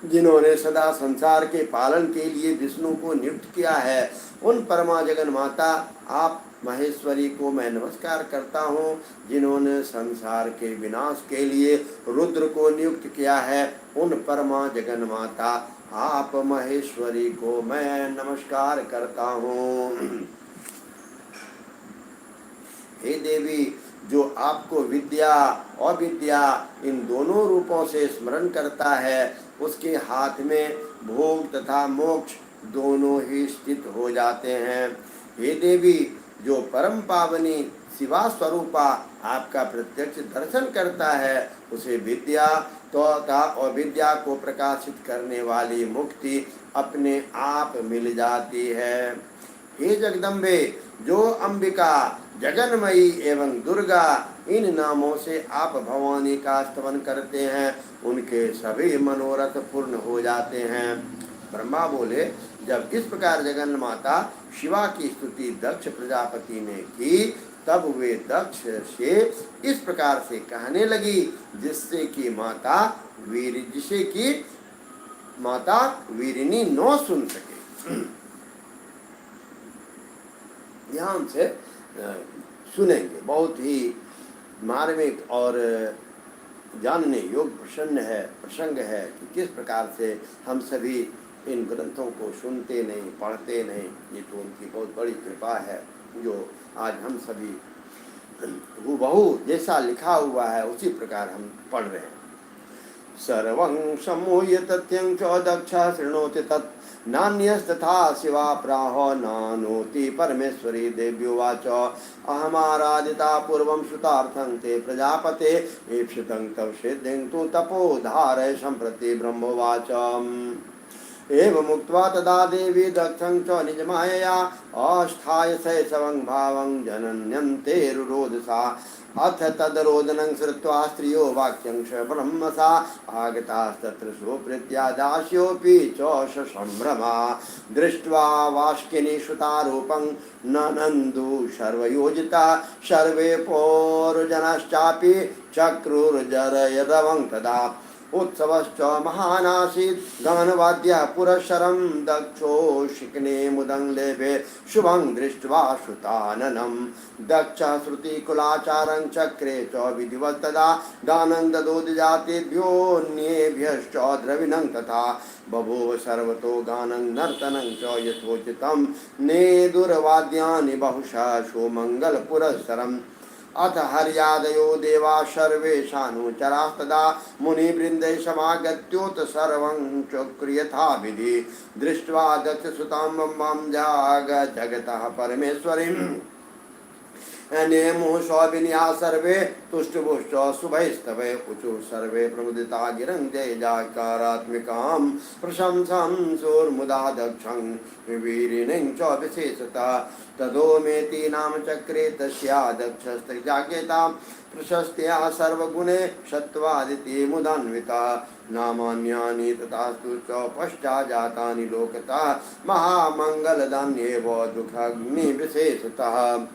A: जिन्होंने सदा संसार के पालन के लिए विष्णु को नियुक्त किया है। उन परमा जगन माता आप महेश्वरी को मैं नमस्कार करता हूँ, जिन्होंने संसार के विनाश के लिए रुद्र को नियुक्त किया है। उन परमा जगन माता आप महेश्वरी को मैं नमस्कार करता हूँ। हे देवी, जो आपको विद्या और विद्या इन दोनों रूपों से स्मरण करता है, उसके हाथ में भोग तथा मोक्ष दोनों ही स्थित हो जाते हैं। हे देवी, जो परम पावनी शिवा स्वरूपा आपका प्रत्यक्ष दर्शन करता है, उसे विद्या तथा अविद्या को प्रकाशित करने वाली मुक्ति अपने आप मिल जाती है। हे जगदम्बे, जो अंबिका, जगन्मयी एवं दुर्गा इन नामों से आप भवानी का स्तवन करते हैं, उनके सभी मनोरथ पूर्ण हो जाते हैं। ब्रह्मा बोले, जब इस प्रकार जगन माता शिवा की स्तुति दक्ष प्रजापति ने की, तब वे दक्ष से इस प्रकार से कहने लगी, जिससे कि माता वीरिनी न सुन सके। ध्यान से सुनेंगे, बहुत ही मार्मिक और जानने योग्य प्रसंग है कि किस प्रकार से हम सभी इन ग्रंथों को सुनते नहीं, पढ़ते नहीं। ये तो उनकी बहुत बड़ी कृपा है, जो आज हम सभी हूबहू जैसा लिखा हुआ है उसी प्रकार हम पढ़ रहे हैं। सर्वं सम्मूह्य तथ्यं च दक्षः शृणोति तत्, नान्यस्तथा शिवा प्राहो नानोति परमेश्वरी। देव्युवाच, अहमाराधिता पूर्वं श्रुतार्थं ते प्रजापते, ईप्सितं तव सिद्धिं तु तपोधारय सम्प्रति। ब्रह्मोवाच, एवमुक्त्वा तदा देवी दक्षं च निजमायया अस्थाय शैशवं भावं जनन्यन्ते रुरोधसा। अथ तदरोदनं श्रुत्वा स्त्रियो वाक्यं च ब्रह्मसा, आगतास्तत्र सुप्रीत्या दास्योऽपि च ससम्भ्रमा। दृष्ट्वा वाष्किनी श्रुतारूपं ननन्दु सर्वयोजिता, सर्वे पौरजनश्चापि चक्रुर्जरयदवं तदा। उत्सवश्च महानासीत् गानवाद्यः पुरःसरं, दक्षो शिखने मुदं लेभे शुभं दृष्ट्वा श्रुताननं। दक्षः श्रुतिकुलाचारं चक्रे च विधिवत् तदा, गानं ददोद्जातेभ्योऽन्येभ्यश्च द्रविणं तथा। बभूव सर्वतो गानं नर्तनं च यथोचितं, नेदुर्वाद्यानि बहुशः सुमङ्गलपुरःसरम्। अथ हर्यादयो देवा सर्वेशानुचरास्तदा, मुनिवृन्दै समागत्योत सर्वं चक्रियथाविधि। दृष्ट्वा दक्षसुतां मां जगतः परमेश्वरीम्, नेमुः सौविन्या सर्वे तुष्टुभुश्च शुभैस्तवे। ऊचुः सर्वे प्रमुदिता गिरं जय जयकारात्मिकां, प्रशंसां सुरमुदा दक्षं वीरिणीं च विशेषतः। तदोमेति नाम चक्रे तस्या दक्षस्त्रिजाकेता, प्रशस्त्या सर्वगुणे सत्त्वादिति मुदान्विता। नामान्यानि तथास्तु च पश्चाजातानि लोकतः, महामङ्गलदान्येव दुःखाग्निविशेषतः।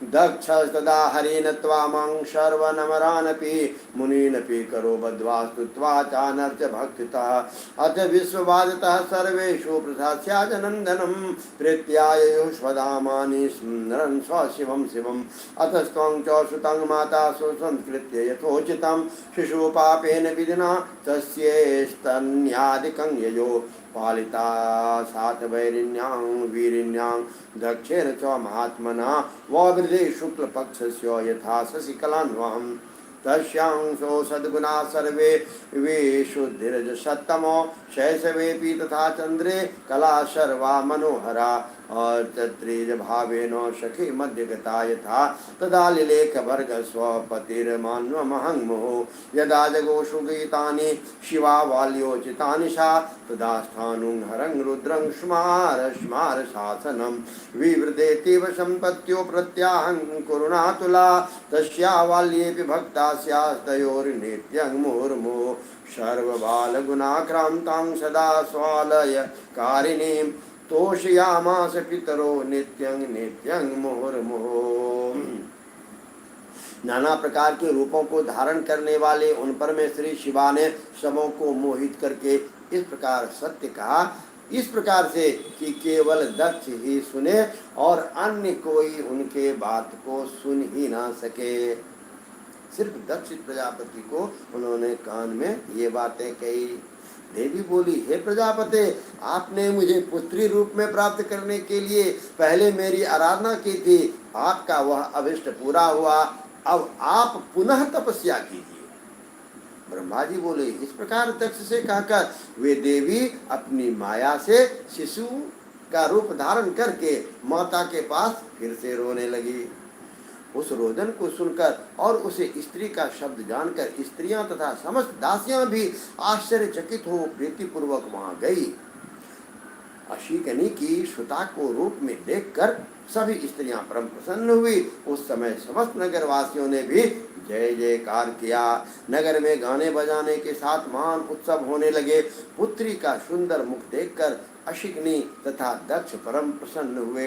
A: दक्षस्तदा हरिन् त्वामं सर्वनमरानपि, मुनीनपि करो बद्ध्वा स्तुत्वा चानर्च भक्तितः। अथ विश्ववादितः सर्वेषु प्रसास्याजनन्दनं, प्रीत्याययुः स्वधामानि स्मरन् स्वशिवं शिवम्। अतस्त्वं च श्रुतं माता सुसंस्कृत्य यथोचितं, शिशुपापेन विधिना तस्येस्तन्यादिकं ययो। पालिता सातवैरिण्यां वीरिण्यां दक्षेण च महात्मना, ववृधे शुक्लपक्षस्य यथा शशिकलान्वहम्। तस्यांसो सद्गुणा सर्वे विशुद्धिरजसत्तमो, शैशवेऽपि तथा चन्द्रे कला सर्वा मनोहरा। तत्रेज भावेन सखी मध्यगता यथा, तदा लिलेख भर्ग स्वपतिर्मान्वमहं मुहुः। यदा जगोषु गीतानि शिवा वाल्योचितानि सा, तदा स्थाणुं हरं रुद्रं स्मार स्मार शासनं। विवृधेतीव सम्पत्त्यो प्रत्याहं कुरुणातुला, तस्या वाल्येऽपि भक्ता स्यास्तयोर्नित्यं मुहुर्मुहुः। सर्वबालगुणाक्रान्तां सदा स्वालयकारिणीं, तोषयामास पितरो नित्यं नित्यं मुहुर्मुहुः। नाना प्रकार के रूपों को धारण करने वाले उन पर में श्री शिवा ने सबों को मोहित करके इस प्रकार सत्य कहा, इस प्रकार से कि केवल दक्ष ही सुने और अन्य कोई उनके बात को सुन ही ना सके। सिर्फ दक्ष प्रजापति को उन्होंने कान में ये बातें कही। देवी बोली, हे प्रजापति, आपने मुझे पुत्री रूप में प्राप्त करने के लिए पहले मेरी आराधना की थी, आपका वह अभिष्ट पूरा हुआ, अब आप पुनः तपस्या कीजिए। ब्रह्मा जी बोले, इस प्रकार दक्ष से कहकर वे देवी अपनी माया से शिशु का रूप धारण करके माता के पास फिर से रोने लगी। उस रोदन को सुनकर और उसे स्त्री का शब्द जानकर स्त्रियां तथा समस्त दासियां भी आश्चर्यचकित हो प्रीतिपूर्वक वहां गई। अशिकनी की श्रुता को रूप में देखकर सभी स्त्रियां परम प्रसन्न हुई। उस समय समस्त नगर वासियों ने भी जय जयकार किया। नगर में गाने बजाने के साथ महान उत्सव होने लगे। पुत्री का सुंदर मुख देखकर अशिकनी तथा दक्ष परम प्रसन्न हुए।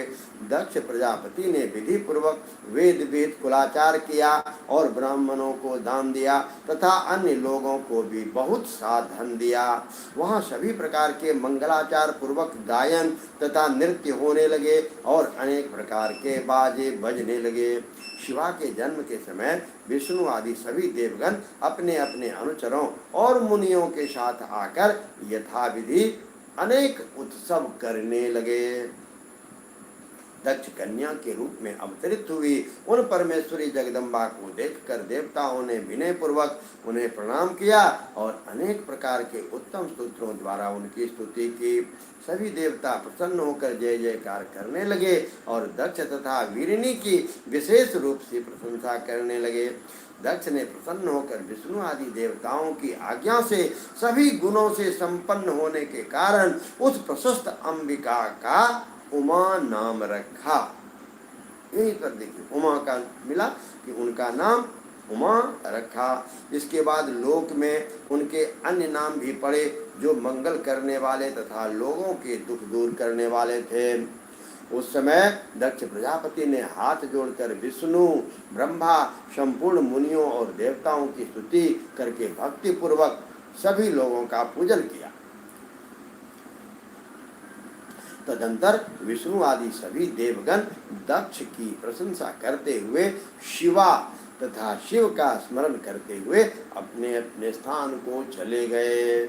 A: दक्ष प्रजापति ने विधि पूर्वक वेद वेद कुलाचार किया और ब्राह्मणों को दान दिया तथा अन्य लोगों को भी बहुत सा धन दिया। वहाँ सभी प्रकार के मंगलाचार पूर्वक गायन तथा नृत्य होने लगे और अनेक प्रकार के बाजे बजने लगे। शिवा के जन्म के समय विष्णु आदि सभी देवगण अपने अपने अनुचरों और मुनियों के साथ आकर यथाविधि अनेक उत्सव करने लगे। दक्ष कन्या के रूप में अवतरित हुई उन परमेश्वरी जगदम्बा को देखकर देवताओं ने विनय पूर्वक उन्हें प्रणाम किया और अनेक प्रकार के उत्तम स्तोत्रों द्वारा उनकी स्तुति की। सभी देवता प्रसन्न होकर जय जयकार करने लगे और दक्ष तथा वीरिणी की विशेष रूप से प्रशंसा करने लगे। दक्ष ने प्रसन्न होकर विष्णु आदि देवताओं की आज्ञा से सभी गुणों से संपन्न होने के कारण उस प्रशस्त अंबिका का उमा नाम रखा। यहीं पर देखिए उमा का मिला कि उनका नाम उमा रखा। इसके बाद लोक में उनके अन्य नाम भी पड़े जो मंगल करने वाले तथा लोगों के दुख दूर करने वाले थे। उस समय दक्ष प्रजापति ने हाथ जोड़कर विष्णु ब्रह्मा संपूर्ण मुनियों और देवताओं की स्तुति करके भक्ति पूर्वक सभी लोगों का पूजन किया। तदंतर विष्णु आदि सभी देवगण दक्ष की प्रशंसा करते हुए शिवा तथा शिव का स्मरण करते हुए अपने अपने स्थान को चले गए।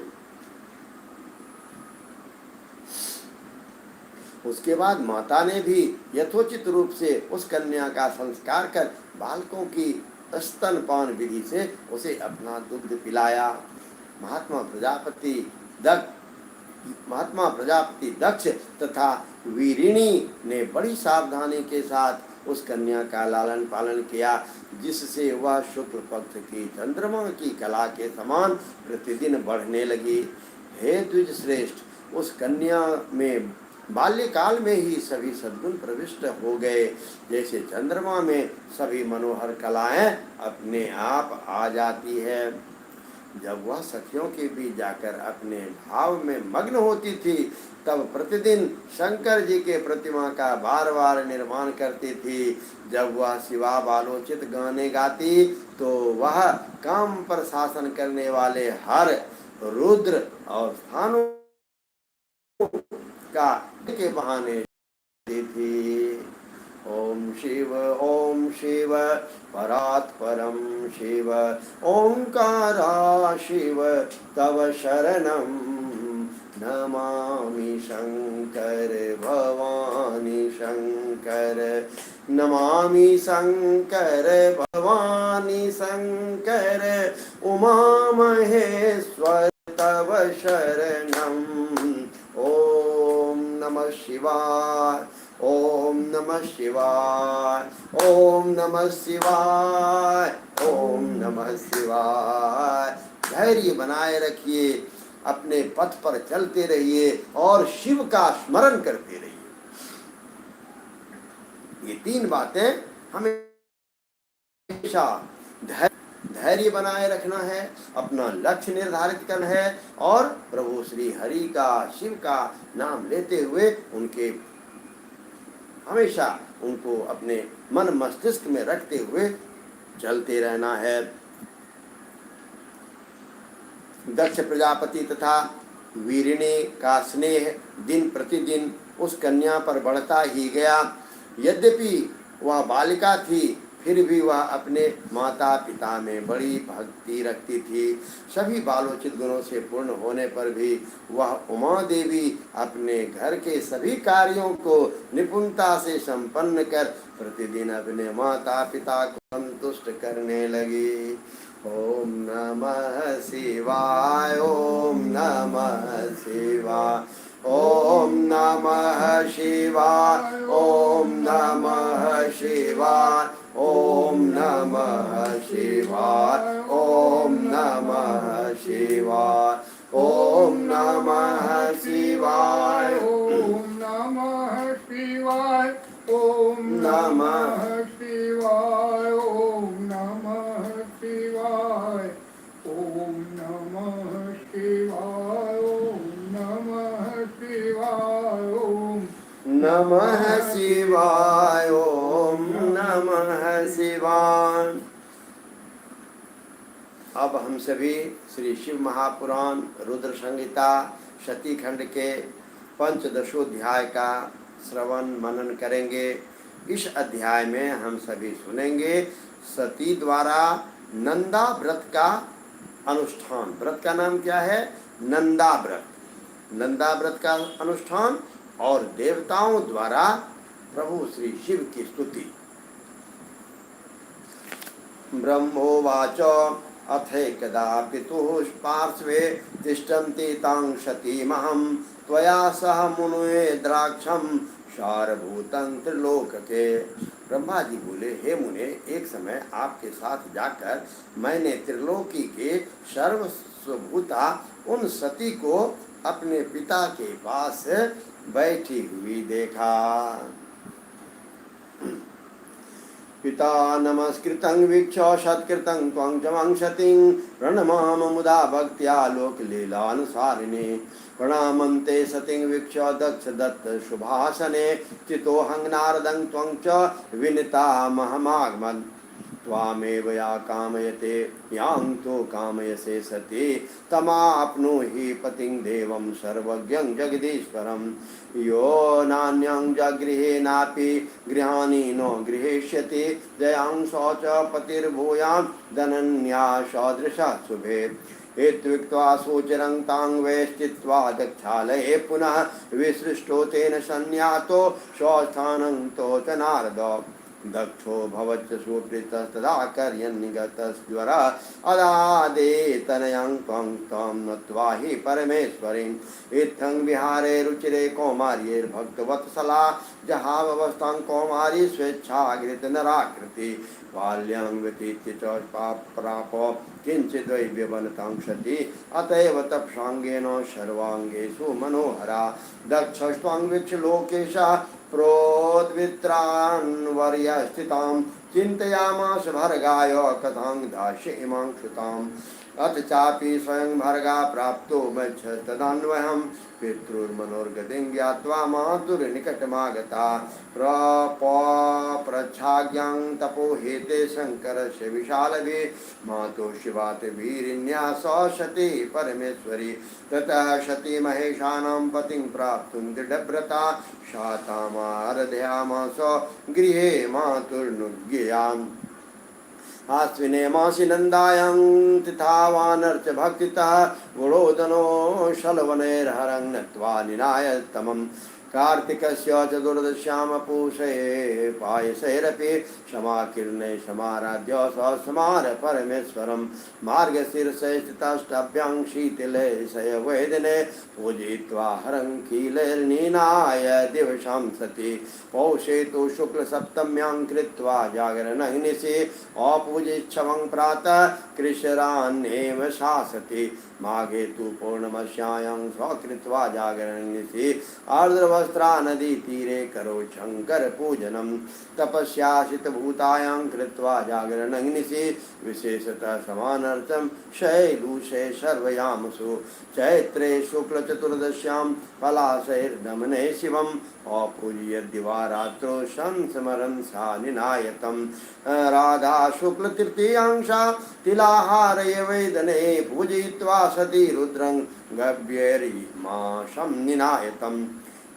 A: उसके बाद माता ने भी यथोचित रूप से उस कन्या का संस्कार कर बालकों की स्तनपान विधि से उसे अपना दुग्ध पिलाया। महात्मा प्रजापति दक्ष तथा वीरिणी ने बड़ी सावधानी के साथ उस कन्या का लालन पालन किया, जिससे वह शुक्ल पक्ष की चंद्रमा की कला के समान प्रतिदिन बढ़ने लगी। हे द्विज श्रेष्ठ, उस कन्या में बाल्यकाल में ही सभी सद्गुण प्रविष्ट हो गए। जैसे चंद्रमा में सभी मनोहर कलाएं अपने आप आ जाती है। जब वह सखियों के बीच जाकर अपने भाव में मग्न होती थी, तब प्रतिदिन शंकर जी के प्रतिमा का बार बार निर्माण करती थी। जब वह शिवा बालोचित गाने गाती तो वह काम पर शासन करने वाले हर रुद्र और स्थानों का के बहाने थी। ओम शिव परात् परम शिव ओंकारा शिव तव शरणं नमामि शंकर भवानी शंकर नमामि शंकर भवानी शंकर उमा महेश्वर तव शरणं। ओम नमः शिवाय ओम नमः शिवाय ओम नमः शिवाय ओम नमः शिवाय। धैर्य बनाए रखिए, अपने पथ पर चलते रहिए और शिव का स्मरण करते रहिए। ये तीन बातें हमेशा धैर्य बनाए रखना है, अपना लक्ष्य निर्धारित करना है और प्रभु श्री हरि का शिव का नाम लेते हुए हमेशा उनको अपने मन मस्तिष्क में रखते हुए चलते रहना है। दक्ष प्रजापति तथा वीरिणी का स्नेह दिन प्रतिदिन उस कन्या पर बढ़ता ही गया। यद्यपि वह बालिका थी, फिर भी वह अपने माता पिता में बड़ी भक्ति रखती थी। सभी बालोचित गुणों से पूर्ण होने पर भी वह उमा देवी अपने घर के सभी कार्यों को निपुणता से संपन्न कर प्रतिदिन अपने माता पिता को संतुष्ट करने लगी। ओम नमः शिवाय ओम नमः शिवाय ओम नमः शिवाय ओम नमः शिवाय ओम नमः शिवाय ओम नमः शिवाय ओम नमः शिवाय।
B: ओम नमः शिवाय। ओम नमः शिवाय। ओम नमः शिवाय। ओम नमः शिवाय। ओम नमः शिवाय। ओम
A: नमः शिवाय। ओम नमः शिवाय। अब हम सभी श्री शिव महापुराण रुद्र संहिता शती खंड के पंचदशोध्याय का श्रवण मनन करेंगे। इस अध्याय में हम सभी सुनेंगे सती द्वारा नंदा व्रत का अनुष्ठान। व्रत का नाम क्या है? नंदा व्रत। नंदा व्रत का अनुष्ठान और देवताओं द्वारा प्रभु श्री शिव की स्तुति। ब्रह्मोवाच अथैकदा पितुः पार्श्वे तिष्ठन्ति तां सतीमहं त्वया सह मुनये द्राक्षं सारभूतं त्रिलोकके। ब्रह्मा जी बोले, हे मुने, एक समय आपके साथ जाकर मैंने त्रिलोकी के सर्वस्वभूता उन सती को अपने पिता के पास बैठी हुई देखा। पिता नमस्कृतं वीक्ष सत्कृतं त्वं च वंशतिं प्रणमाम मुदा भक्त्या लोकलीलानुसारिणे। प्रणामन्ते सतिं वीक्ष दक्ष दत्त शुभासने चितोऽहं नारदं त्वं च विनीता महमागमन्। त्वामेव या कामयते यां तो कामयसे सती तमाप्नुहि पतिं देवं सर्वज्ञं जगदीश्वरं। यो नान्यं जगृहेनापि गृहाणि न गृहीष्यति जयां शौच पतिर्भूयां धनन्या सदृशः शुभे। इत्युक्त्वा सोचरं तां वै स्थित्वा दक्षालये पुनः विसृष्टो तेन संज्ञातो स्वस्थानं तो च नारद। दक्षो भवच्च सुप्रीतस्तदा कर्यन्निगतस्ज्वर अदादेतनयं त्वं त्वं नत्वा हि परमेश्वरीम्। इत्थं विहारे रुचिरे कौमार्यैर्भक्तवत्सला जहाववस्थां कौमारी स्वेच्छागृत नराकृति। बाल्यं व्यतीत्य च प्राप किञ्चिद्वै व्यवनतां सती अतएव तपसाङ्गेन सर्वाङ्गेषु मनोहरा। दक्षस्त्वं वीक्ष्य लोकेशः प्रोद्वित्रान्वर्य स्थितां चिन्तयामास भर्गाय कथां दास्ये इमां श्रुताम्। अथ चापि स्वयं भर्गा प्राप्तो गच्छत् तदान्वयं पितृर्मनोर्गतिं ज्ञात्वा मातुर्निकटमागता। प्रच्छाज्ञां तपोहेते शङ्करस्य विशालभि मातुः शिवात् वीरिण्या स सती परमेश्वरी। ततः सती महेशानां पतिं प्राप्तुं दृढव्रता सा तामाराधयामास गृहे मातुर्नुज्ञयाम्। आश्विने मासि नन्दायां तिथावानर्च भक्तितः गुणोदनो शलवनैर्हरं नत्वा निनायतमम्। कार्तिकस्य चतुर्दश्यां पूषे पायसैरपि समाकीर्णे समाराध्य सस्मार परमेश्वरं। मार्गशीर्षे स्थिताष्टभ्यां शीतले शयवेदने पूजयित्वा हरं कीलैर्निनाय दिवसां सति। पौषे तु शुक्लसप्तम्यां कृत्वा जागरणं निशि अपूजिच्छवं प्रातः कृशरान्नेव शासति। माघे तु पौर्णमस्यां स्वकृत्वा जागरणं निशि आर्द्रवस्त्रा नदी तीरे करो शंकर पूजनम। तपस्याशितभूतायां कृत्वा जागरणं निशि विशेषतः समानर्थं शैलूषे सर्वयामसु। चैत्रे शुक्लचतुर्दश्यां पलाशैर्दमने शिवम् अपूज्य दिवा रात्रौ संस्मरन् सा निनायतम्। राधा शुक्लतृतीयांशा तिलाहारय वेदने पूजयित्वा सती रुद्रं गव्यैर्माशं निनायतम्।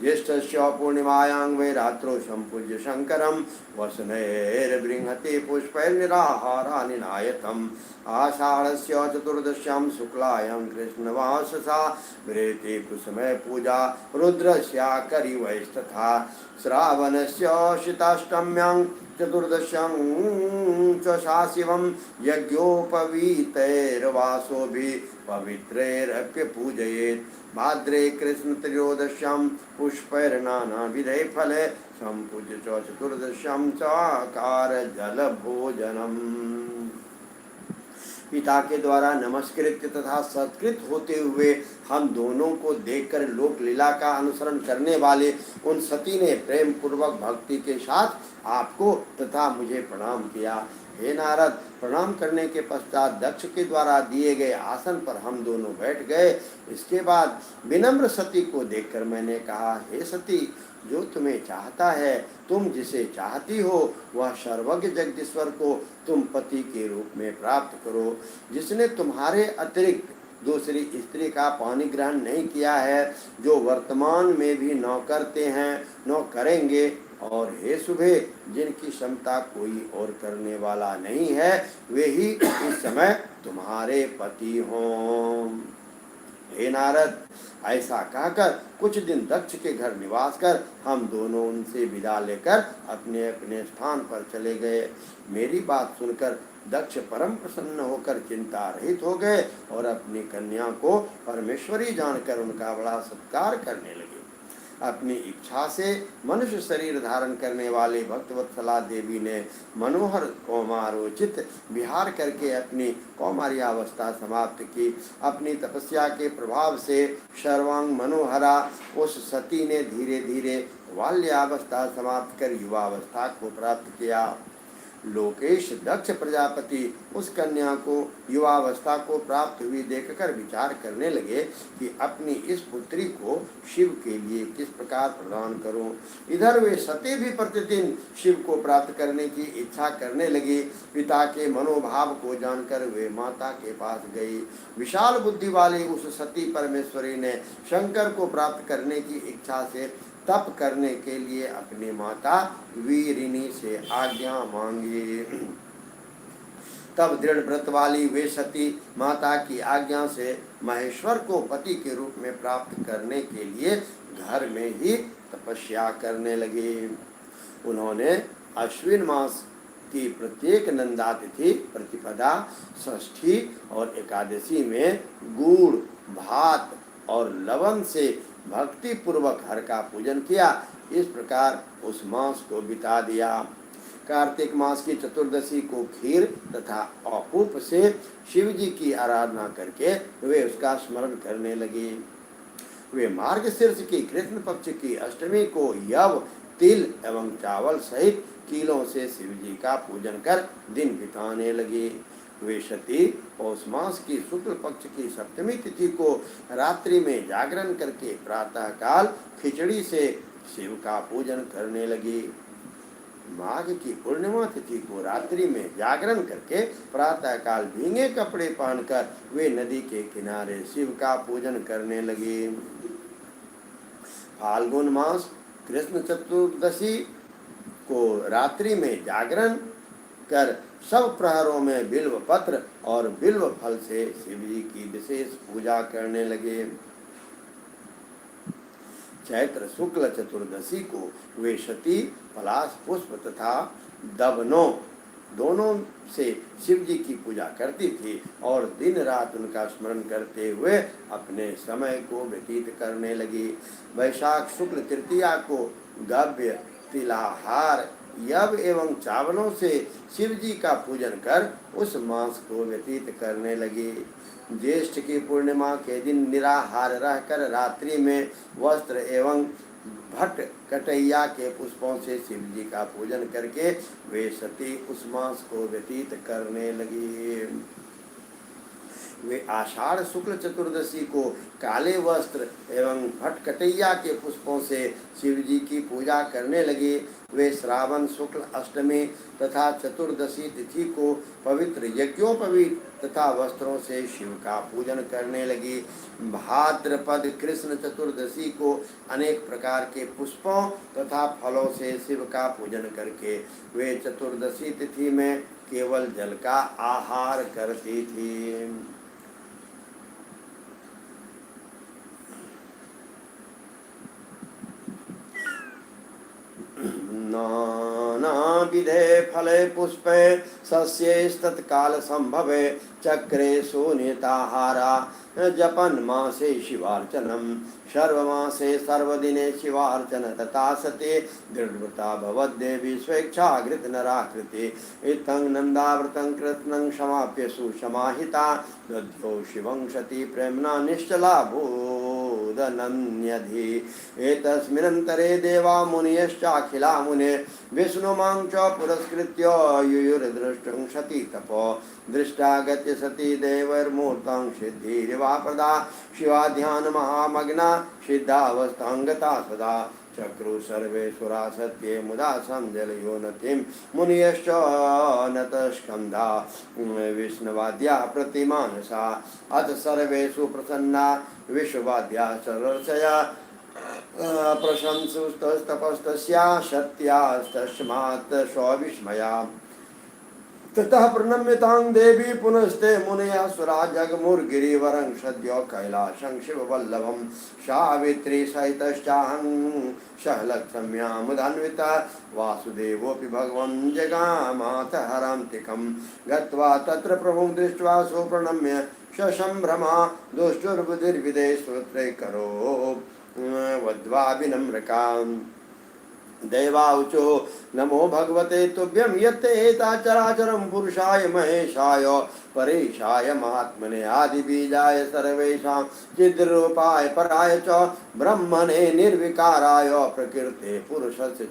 A: ज्येष्ठस्य पूर्णिमायां वै रात्रौ सम्पूज्य शङ्करं वसनैर्बृंहति पुष्पैर्निराहारा निनायतम्। आषाढस्य चतुर्दश्यां शुक्लायां कृष्णवाससा विरेते कुसुमे पूजा रुद्रस्या करिवैस्तथा। श्रावणस्य शीताष्टम्यां चतुर्दश्यां च सा शिवं यज्ञोपवीतैर्वासोभिः पवित्रैरप्यपूजयेत्। भाद्रे कृष्णत्रयोदश्यां पुष्पैर्नानाविधैः फलैः सम्पूज्य च चतुर्दश्यां चाकार जलभोजनम्। पिता के द्वारा नमस्कृत तथा सत्कृत होते हुए हम दोनों को देखकर लोक लीला का अनुसरण करने वाले उन सती ने प्रेम पूर्वक भक्ति के साथ आपको तथा मुझे प्रणाम किया। हे नारद, प्रणाम करने के पश्चात दक्ष के द्वारा दिए गए आसन पर हम दोनों बैठ गए। इसके बाद विनम्र सती को देखकर मैंने कहा, हे सती, जो तुम्हें चाहता है, तुम जिसे चाहती हो, वह सर्वज्ञ जगदीश्वर को तुम पति के रूप में प्राप्त करो। जिसने तुम्हारे अतिरिक्त दूसरी स्त्री का पानी ग्रहण नहीं किया है, जो वर्तमान में भी न करते हैं न करेंगे, और हे शुभे, जिनकी क्षमता कोई और करने वाला नहीं है, वे ही इस समय तुम्हारे पति हों। हे नारद, ऐसा कहकर कुछ दिन दक्ष के घर निवास कर हम दोनों उनसे विदा लेकर अपने अपने स्थान पर चले गए। मेरी बात सुनकर दक्ष परम प्रसन्न होकर चिंता रहित हो गए और अपनी कन्या को परमेश्वरी जानकर उनका बड़ा सत्कार करने लगे। अपनी इच्छा से मनुष्य शरीर धारण करने वाले भक्तवत्सला देवी ने मनोहर कौमारोचित विहार करके अपनी कौमार्यावस्था समाप्त की। अपनी तपस्या के प्रभाव से सर्वांग मनोहरा उस सती ने धीरे धीरे बाल्यावस्था समाप्त कर युवावस्था को प्राप्त किया। लोकेश दक्ष प्रजापति उस कन्या को युवावस्था को प्राप्त हुई देखकर विचार करने लगे कि अपनी इस पुत्री को शिव के लिए किस प्रकार प्रदान करूं। इधर वे सती भी प्रतिदिन शिव को प्राप्त करने की इच्छा करने लगी। पिता के मनोभाव को जानकर वे माता के पास गई। विशाल बुद्धि वाली उस सती परमेश्वरी ने शंकर को प्राप्त करने की इच्छा से तप करने के लिए अपनी माता वीरिनी से आज्ञा मांगी। तब दृढ़ व्रत वाली वे सती माता की आज्ञा से महेश्वर को पति के रूप में प्राप्त करने के लिए घर में ही तपस्या करने लगी। उन्होंने अश्विन मास की प्रत्येक नंदातिथि, प्रतिपदा, षष्ठी और एकादशी में गुड़, भात और लवण से भक्ति पूर्वक हर का पूजन किया। इस प्रकार उस मास को बिता दिया। कार्तिक मास की चतुर्दशी को खीर तथा अपूप से शिव जी की आराधना करके वे उसका स्मरण करने लगे। वे मार्गशीर्ष की कृष्ण पक्ष की अष्टमी को यव, तिल एवं चावल सहित कीलों से शिव जी का पूजन कर दिन बिताने लगे। वे सती पौष मास की शुक्ल पक्ष की सप्तमी तिथि को रात्रि में जागरण करके प्रातः काल खिचड़ी से शिव का पूजन करने लगी। माघ की पूर्णिमा तिथि को रात्रि में जागरण करके प्रातः काल भींगे कपड़े पहनकर वे नदी के किनारे शिव का पूजन करने लगी। फाल्गुन मास कृष्ण चतुर्दशी को रात्रि में जागरण कर सब प्रहरों में बिल्व पत्र और बिल्व फल से शिव जी की विशेष पूजा करने लगे। चैत्र शुक्ल चतुर्दशी को वे सती पलाश पुष्प तथा दबनों दोनों से शिव जी की पूजा करती थी और दिन रात उनका स्मरण करते हुए अपने समय को व्यतीत करने लगी। वैशाख शुक्ल तृतीया को गव्य, तिलाहार, यव एवं चावलों से शिव जी का पूजन कर उस मास को व्यतीत करने लगी। ज्येष्ठ की पूर्णिमा के दिन निराहार रहकर रात्रि में वस्त्र एवं भट्ट कटैया के पुष्पों से शिव जी का पूजन करके वे सती उस मास को व्यतीत करने लगी। वे आषाढ़ शुक्ल चतुर्दशी को काले वस्त्र एवं भटकटैया के पुष्पों से शिव जी की पूजा करने लगे। वे श्रावण शुक्ल अष्टमी तथा चतुर्दशी तिथि को पवित्र यज्ञोपवीत तथा वस्त्रों से शिव का पूजन करने लगी। भाद्रपद कृष्ण चतुर्दशी को अनेक प्रकार के पुष्पों तथा फलों से शिव का पूजन करके वे चतुर्दशी तिथि में केवल जल का आहार करती थी। नाना विधे फले पुष्पे सस्ये तत्काल संभवे चक्रे सुनीताहारा जपन मासे शिवार्चनम सर्वमासे सर्वदिने शिवार्चन तथा सते दृढ़ता भवद्देवी स्वेच्छाकृत नराकृति इत्थं नन्दाव्रतं कृत्स्नं समाप्य सुसमाहिता दध्यो शिवं सती प्रेम्णा निश्चला भूदनन्यधि एतस्मिन्नन्तरे देवा मुनयश्चाखिला मुने विष्णुमां च पुरस्कृत्य युयुर्दृष्टुं सती तपो दृष्टागत्य सती देवैर्मूर्तं सिद्धिरिवा प्रदा शिवा ध्यान महामग्ना सिद्धावस्थांगता सदा चक्रु सर्वे सुरा सत्ये मुदा संजलयो नतिं मुनियश्च नतस्कन्धा विष्णुवाद्या प्रतिमानसा अथ सर्वेषु प्रसन्ना विश्ववाद्या सरसया प्रशंसुस्तपस्तस्या सत्यास्तस्मात् स्वविस्मया ततः प्रणम्यतां देवी पुनस्ते मुनया सुरा जगमुर्गिरिवरं सद्यो कैलासं शिववल्लभं सावित्री सहितश्चाहं सहलक्ष्म्यामुदान्विता वासुदेवोऽपि भगवन् जगामाथ हरान्तिकं गत्वा तत्र प्रभुं दृष्ट्वा सुप्रणम्य ससम्भ्रमा दुष्टुर्बुधिर्विदे स्तोत्रे करो वद्वा विनम्रकाम् देवाउचो नमो भगवते तुभ्यं यत् एता चराचरं पुरुषाय महेशाय परेशाय महात्मने आदिबीजाय सर्वेषां चिद्रूपाय पराय च ब्रह्मणे निर्विकाराय प्रकृते पुरुषस्य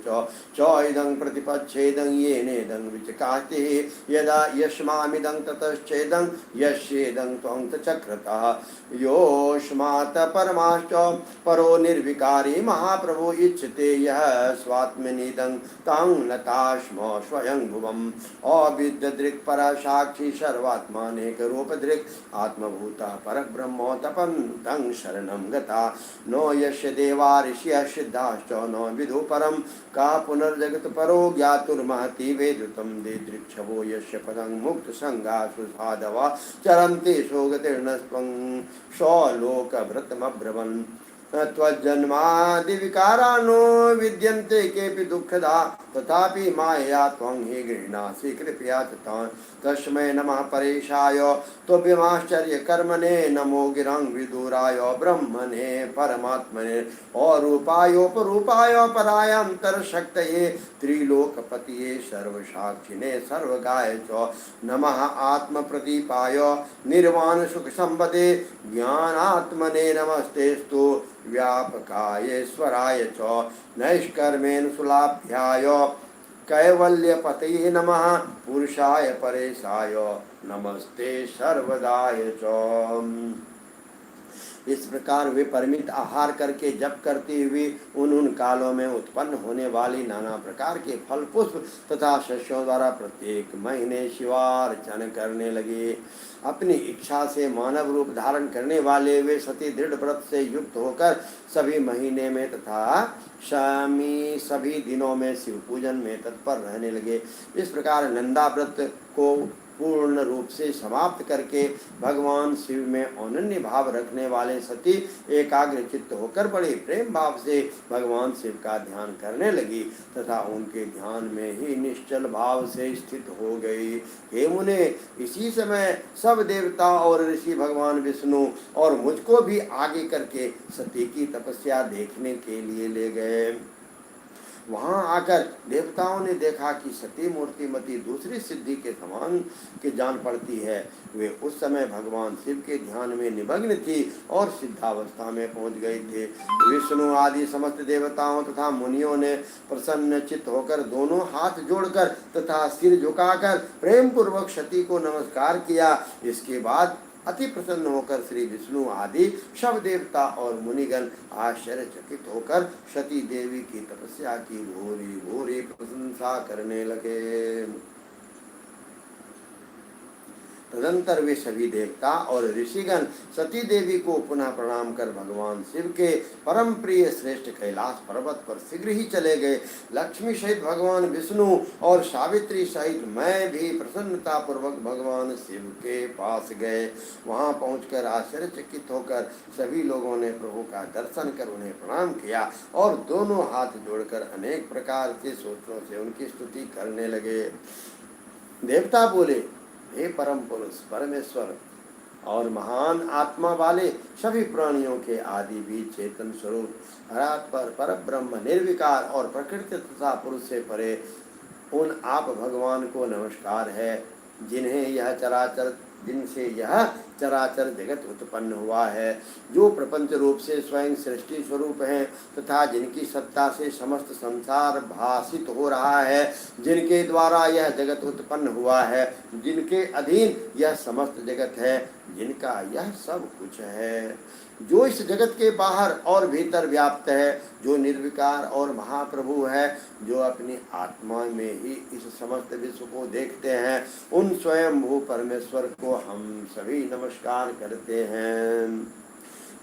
A: च इदं प्रतिपच्छेदं येनेदं विचकास्ति यदा यस्मामिदं ततश्चेदं यस्येदं त्वं चक्रतः योऽस्मात् परमाश्च परो निर्विकारी महाप्रभो इच्छते यः स्वात्मनिदं तं नतास्म स्वयं भुवम् अविद्यदृक् साक्षी सर्वात्मानेक रूपदृक् आत्मभूता परब्रह्म तपं तं शरणं गता नो यस्य देवा ऋषयः सिद्धाश्च न विदु परं का पुनर्जगत परो ज्ञातुर्महति वेदुतं देदृक्षवो यस्य पदं मुक्तसंगासु साधवा चरन्ति सोगतिर्नस्त्वं स्वलोकभृतमब्रवन् त्वज्जन्मादिविकारानो विद्यन्ते केऽपि दुःखदा तथापि मायया त्वं हि गृह्णासि कृपया तस्मै नमः परेशाय तुभ्यमाश्चर्यकर्मणे नमो गिरं विदुराय ब्रह्मणे परमात्मने अरूपायोपरूपाय परायान्तरशक्तये त्रिलोकपतये सर्वसाक्षिणे सर्वगाय च नमः आत्मप्रदीपाय निर्वाणसुखसम्पदे ज्ञानात्मने नमस्तेस्तु व्यापकायेश्वराय च नैष्कर्मेण सुलाभ्याय कैवल्यपतये नमः पुरुषाय परेशाय नमस्ते सर्वदाय च। इस प्रकार वे परिमित आहार करके जप करते हुए उन कालों में उत्पन्न होने वाली नाना प्रकार के फल पुष्प तथा शस्यों द्वारा प्रत्येक महीने शिवार्चन करने लगे। अपनी इच्छा से मानव रूप धारण करने वाले वे सती दृढ़ व्रत से युक्त होकर सभी महीने में तथा सभी दिनों में शिव पूजन में तत्पर रहने लगे। इस प्रकार नंदा व्रत को पूर्ण रूप से समाप्त करके भगवान शिव में अनन्य भाव रखने वाले सती एकाग्र चित्त होकर बड़े प्रेम भाव से भगवान शिव का ध्यान करने लगी तथा उनके ध्यान में ही निश्चल भाव से स्थित हो गई। हे मुने, इसी समय सब देवता और ऋषि भगवान विष्णु और मुझको भी आगे करके सती की तपस्या देखने के लिए ले गए। वहां आकर देवताओं ने देखा कि सती मूर्तिमती दूसरी सिद्धि के समान के जान पड़ती है। वे उस समय भगवान शिव के ध्यान में निमग्न थी और सिद्धावस्था में पहुंच गए थे। विष्णु आदि समस्त देवताओं तथा मुनियों ने प्रसन्न चित्त होकर दोनों हाथ जोड़कर तथा सिर झुकाकर प्रेम पूर्वक सती को नमस्कार किया। इसके बाद अति प्रसन्न होकर श्री विष्णु आदि सब देवता और मुनिगण आश्चर्यचकित होकर सती देवी की तपस्या की घोरी घोरी प्रशंसा करने लगे। तदंतर वे सभी देवता और ऋषिगण सती देवी को पुनः प्रणाम कर भगवान शिव के परम प्रिय श्रेष्ठ कैलाश पर्वत पर शीघ्र ही चले गए। लक्ष्मी सहित भगवान विष्णु और सावित्री सहित मैं भी प्रसन्नता पूर्वक भगवान शिव के पास गए। वहां पहुंचकर आश्चर्यचकित होकर सभी लोगों ने प्रभु का दर्शन कर उन्हें प्रणाम किया और दोनों हाथ जोड़कर अनेक प्रकार के सूत्रों से उनकी स्तुति करने लगे। देवता बोले, हे परम पुरुष परमेश्वर और महान आत्मा वाले सभी प्राणियों के आदि भी चेतन स्वरूप पर ब्रह्म निर्विकार और प्रकृति तथा पुरुष से परे उन आप भगवान को नमस्कार है जिनसे यह चराचर जगत उत्पन्न हुआ है, जो प्रपंच रूप से स्वयं सृष्टि स्वरूप हैं तथा जिनकी सत्ता से समस्त संसार भासित हो रहा है, जिनके द्वारा यह जगत उत्पन्न हुआ है, जिनके अधीन यह समस्त जगत है, जिनका यह सब कुछ है, जो इस जगत के बाहर और भीतर व्याप्त है, जो निर्विकार और महाप्रभु है, जो अपनी आत्मा में ही इस समस्त विश्व को देखते हैं, उन स्वयंभू परमेश्वर को हम सभी नमस्कार करते हैं।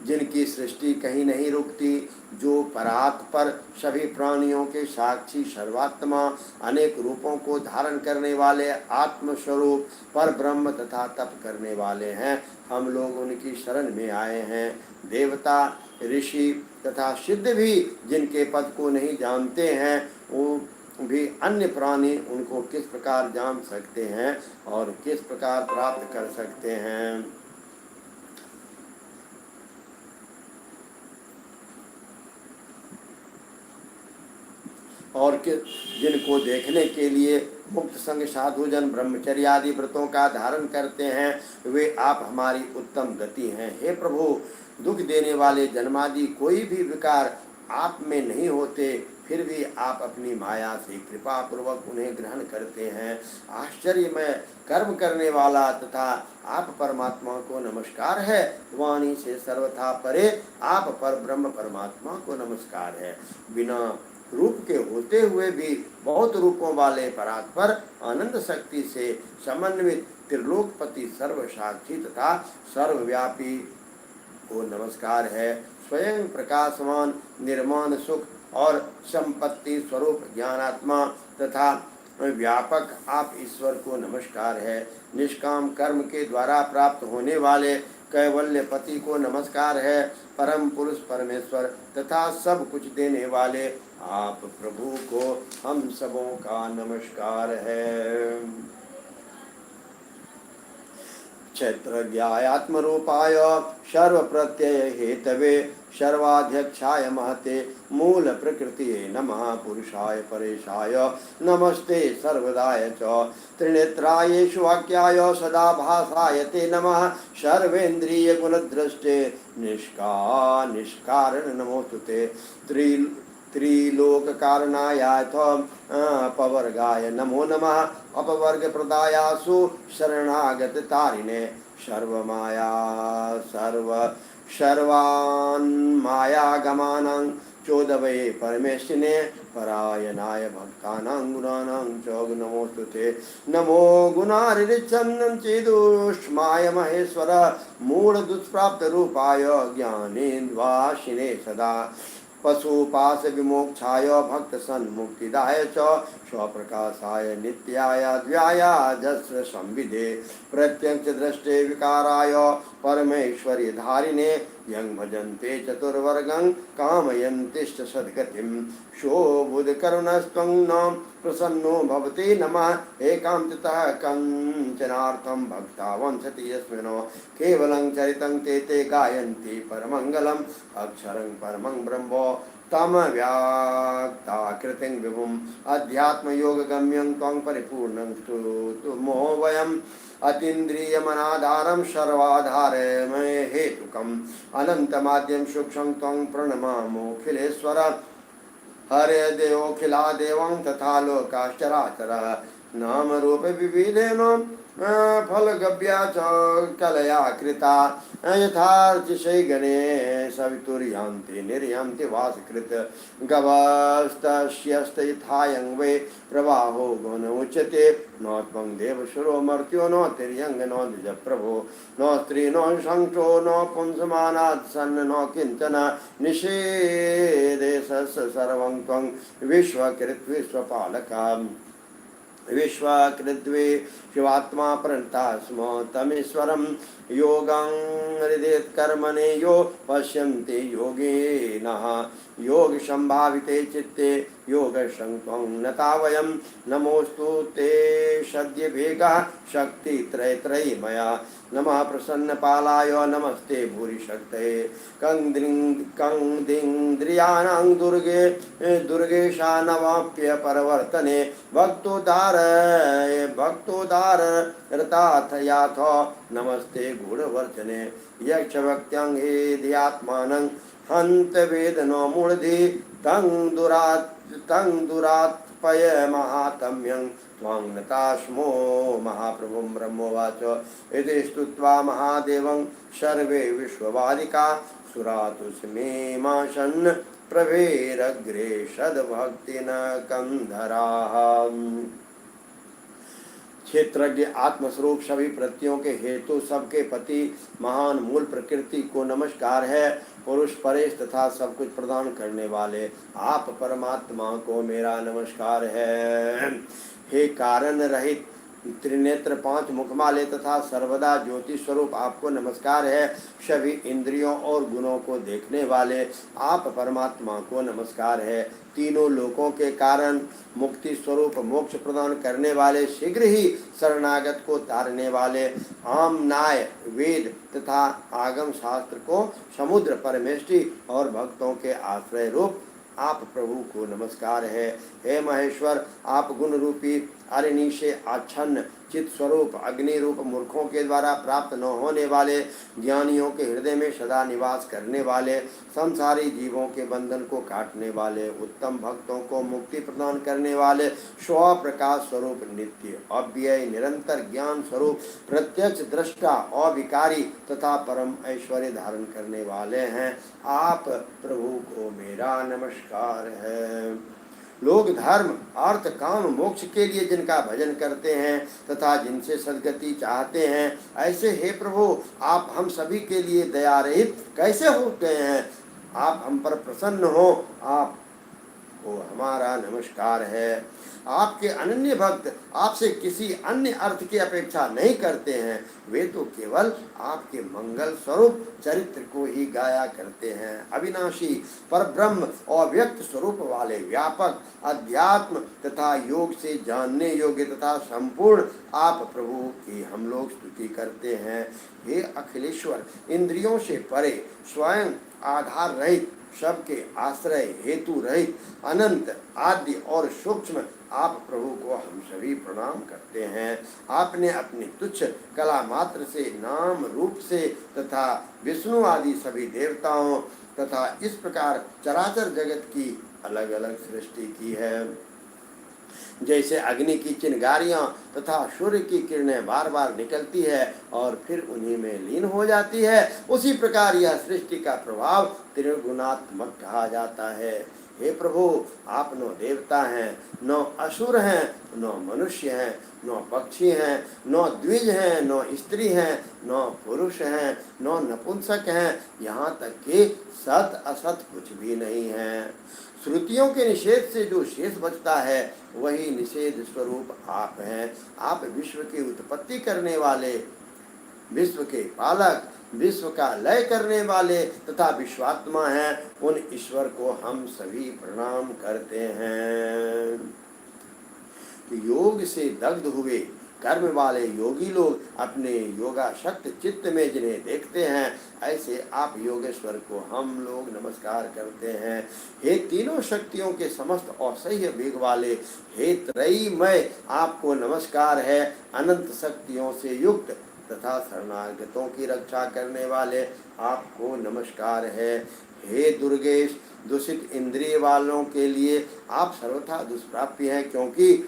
A: जिनकी सृष्टि कहीं नहीं रुकती, जो परात्पर सभी प्राणियों के साक्षी सर्वात्मा अनेक रूपों को धारण करने वाले आत्मस्वरूप पर ब्रह्म तथा तप करने वाले हैं, हम लोग उनकी शरण में आए हैं। देवता ऋषि तथा सिद्ध भी जिनके पद को नहीं जानते हैं, वो भी अन्य प्राणी उनको किस प्रकार जान सकते हैं और किस प्रकार प्राप्त कर सकते हैं। और जिनको देखने के लिए मुक्त संग साधुजन ब्रह्मचर्य आदि व्रतों का धारण करते हैं, वे आप हमारी उत्तम गति हैं। हे प्रभु, दुख देने वाले जन्मादि कोई भी विकार आप में नहीं होते, फिर भी आप अपनी माया से कृपा पूर्वक उन्हें ग्रहण करते हैं। आश्चर्यमय कर्म करने वाला तथा आप परमात्मा को नमस्कार है। वाणी से सर्वथा परे आप पर ब्रह्म परमात्मा को नमस्कार है। बिना रूप के होते हुए भी बहुत रूपों वाले परात्पर आनंद शक्ति से समन्वित त्रिलोकपति सर्वसाक्षी तथा सर्वव्यापी को नमस्कार है। स्वयं प्रकाशमान निर्माण सुख और संपत्ति स्वरूप ज्ञानात्मा तथा व्यापक आप ईश्वर को नमस्कार है। निष्काम कर्म के द्वारा प्राप्त होने वाले कैवल्य पति को नमस्कार है। परम पुरुष परमेश्वर तथा सब कुछ देने वाले आप प्रभु को हम सबों का नमस्कार है। क्षेत्रज्ञायात्मरूपाय सर्व प्रत्यय हेतवे सर्वाध्यक्षाय महते मूल प्रकृतिये नमः पुरुषाय परेशाय नमस्ते सर्वदाय च त्रिनेत्रायेषु वाक्याय सदा भासाय ते नमः सर्वेन्द्रिय गुणदृष्टे निष्कारण नमोस्तुते त्रिलोक कारणायाथ अपवर्गाय नमो नमः अपवर्ग प्रदायासु शरणागत तारिणे सर्वान् मायागमानां चोदवये परमेशिने परायणाय भक्तानां गुणानां च नमोस्तुते नमो गुणारिच्ඡन्नं चेदुष्माय महेश्वर मूढ़ दुष्प्राप्त रूपाय ज्ञानेन्द्वासिने सदा पशुपाश विमोक्षाय भक्त सन्मुक्तिदाय च स्वप्रकाशाय नित्याय द्व्यायाजस्र संविदे प्रत्यक्ष दृष्टे विकाराय परमेश्वरी धारिणे यं भजन्ते चतुर्वर्गं कामयन्तिश्च सद्गतिं शोभुदकरुणस्त्वं न प्रसन्नो भवते नमः एकांततः कंचनार्थं भक्ता वंशति यस्मिनो केवलं चरितं ते गायन्ति परमंगलम् अक्षरं परमं ब्रह्म तम व्याक्ताकृतिं विभुम् अध्यात्मयोगगम्यं त्वं परिपूर्णं स्तुमो वयम् अतीन्द्रियमनाधारं सर्वाधारमय हेतुकम् अनन्तमाद्यं सूक्ष्मं त्वं प्रणमामोऽखिलेश्वर हरे देवोऽखिला देवं तथा लोकाश्चराचरः नाम रूप विविधेन फलगव्या च कलया कृता यथार्चिषै गणे सवितुर्यान्ति निर्यान्ति वासकृत गवस्तस्यस्त यथायं वै प्रवाहो गुण उच्यते न त्वं देवशुरो मर्त्यो न तिर्यङ्ग न द्विजप्रभो न स्त्री न शङ्को न पुंसमानात् सन्न न किञ्चन निषेधेशस् सर्वं त्वं विश्वकृत् विश्वपालकम् विश्वाकृद्वे शिवात्मा प्रणता स्म तमीश्वरं योगं हृदेत् कर्मणे यो पश्यन्ते योगिनः योग संभाविते चित्ते योग संत्वं नता वयं नमोस्तु ते सद्य भेगा शक्ति त्रय त्रयी मया नमः प्रसन्न पालाय नमस्ते भूरि शक्तये कंदिन्द्रियाणां दुर्गे दुर्गेशानवाप्य परवर्तने भक्तोदार रताथ याथ नमस्ते गूढ़वर्चने यक्ष भक्त्यं हे ध्यात्मानं हन्त वेदनो मूर्धि तं दुरात्पय महात्म्यं त्वां नतास्मो महाप्रभुं ब्रह्मोवाच इति स्तुत्वा महादेवं सर्वे विश्ववादिका सुरातुष्मेमाशन् प्रभेरग्रे सद्भक्तिन कंधराः। क्षेत्रज्ञ आत्मस्वरूप सभी प्रत्ययों के हेतु सबके पति महान मूल प्रकृति को नमस्कार है। पुरुष परेश तथा सब कुछ प्रदान करने वाले आप परमात्मा को मेरा नमस्कार है। हे कारण रहित त्रिनेत्र पांच मुखमाले तथा सर्वदा ज्योति स्वरूप आपको नमस्कार है। सभी इंद्रियों और गुणों को देखने वाले आप परमात्मा को नमस्कार है। तीनों लोकों के कारण मुक्ति स्वरूप मोक्ष प्रदान करने वाले शीघ्र ही शरणागत को तारने वाले आम न्याय वेद तथा आगम शास्त्र को समुद्र परमेष्टि और भक्तों के आश्रय रूप आप प्रभु को नमस्कार है। हे महेश्वर आप गुण रूपी अग्नि से आच्छन्न चित स्वरूप अग्नि रूप मूर्खों के द्वारा प्राप्त न होने वाले ज्ञानियों के हृदय में सदा निवास करने वाले संसारी जीवों के बंधन को काटने वाले उत्तम भक्तों को मुक्ति प्रदान करने वाले स्व प्रकाश स्वरूप नित्य अव्यय निरंतर ज्ञान स्वरूप प्रत्यक्ष दृष्टा अविकारी तथा परम ऐश्वर्य धारण करने वाले हैं। आप प्रभु को मेरा नमस्कार है। लोग धर्म अर्थ काम मोक्ष के लिए जिनका भजन करते हैं तथा जिनसे सद्गति चाहते हैं, ऐसे हे प्रभु आप हम सभी के लिए दया रहित कैसे होते हैं। आप हम पर प्रसन्न हो, आप को हमारा नमस्कार है। आपके अनन्य भक्त आपसे किसी अन्य अर्थ की अपेक्षा नहीं करते हैं, वे तो केवल आपके मंगल स्वरूप चरित्र को ही गाया करते हैं। अविनाशी पर ब्रह्म और व्यक्त स्वरूप वाले व्यापक अध्यात्म तथा योग से जानने योग्य तथा संपूर्ण आप प्रभु की हम लोग स्तुति करते हैं। हे अखिलेश्वर इंद्रियों से परे स्वयं आधार रहित सबके आश्रय हेतु रहित अनंत आद्य और सूक्ष्म आप प्रभु को हम सभी प्रणाम करते हैं। आपने अपनी तुच्छ कला मात्र से नाम रूप से तथा विष्णु आदि सभी देवताओं तथा इस प्रकार चराचर जगत की अलग अलग सृष्टि की है। जैसे अग्नि की चिंगारियां तथा सूर्य की किरणें बार बार निकलती है और फिर उन्हीं में लीन हो जाती है, उसी प्रकार यह सृष्टि का प्रभाव त्रिगुणात्मक कहा जाता है। हे प्रभु आप न देवता हैं, न असुर हैं, न मनुष्य हैं, न पक्षी हैं, न द्विज हैं, न स्त्री हैं, न पुरुष हैं, न नपुंसक हैं, यहाँ तक कि सत असत कुछ भी नहीं है। श्रुतियों के निषेध से जो शेष बचता है वही निषेध स्वरूप आप हैं। आप विश्व की उत्पत्ति करने वाले, विश्व के पालक, विश्व का लय करने वाले तथा विश्वात्मा हैं। उन ईश्वर को हम सभी प्रणाम करते हैं। योग से दग्ध हुए कर्म वाले योगी लोग अपने योगाशक्त चित्त में जिन्हें देखते हैं, ऐसे आप योगेश्वर को हम लोग नमस्कार करते हैं। हे तीनों शक्तियों के समस्त असह्य वेग वाले हे त्रयीमय आपको नमस्कार है। अनंत शक्तियों से युक्त तथा शरणागतों की रक्षा करने वाले आपको नमस्कार है। हे दुर्गेश दूषित इंद्रिय वालों के लिए आप सर्वथा दुष्प्राप्य हैं, क्योंकि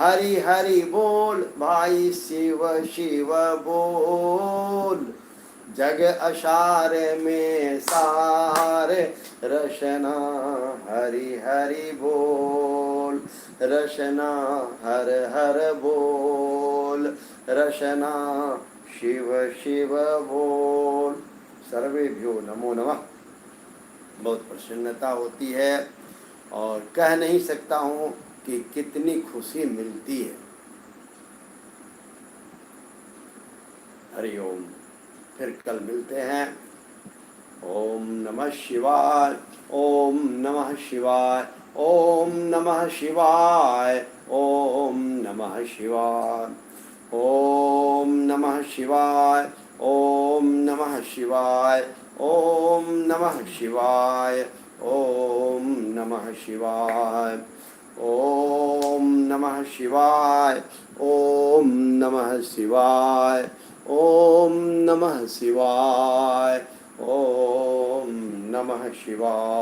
A: हरि हरि बोल भाई शिव शिव बोल। जग असार में सार रचना हरि हरि बोल। रचना हर हर बोल। रचना शिव शिव बोल। सर्वेभ्यो नमो नमः। बहुत प्रसन्नता होती है और कह नहीं सकता हूँ कि कितनी खुशी मिलती है। हरि ओम। फिर कल मिलते हैं। ओम नमः शिवाय। ओम नमः शिवाय। ओम नमः शिवाय। ओम नमः शिवाय। ओम नमः शिवाय। ओम नमः शिवाय। ओम नमः शिवाय। ओम नमः शिवाय। ओम नमः शिवाय। ओम नमः शिवाय। ओम नमः शिवाय। ओम नमः शिवाय।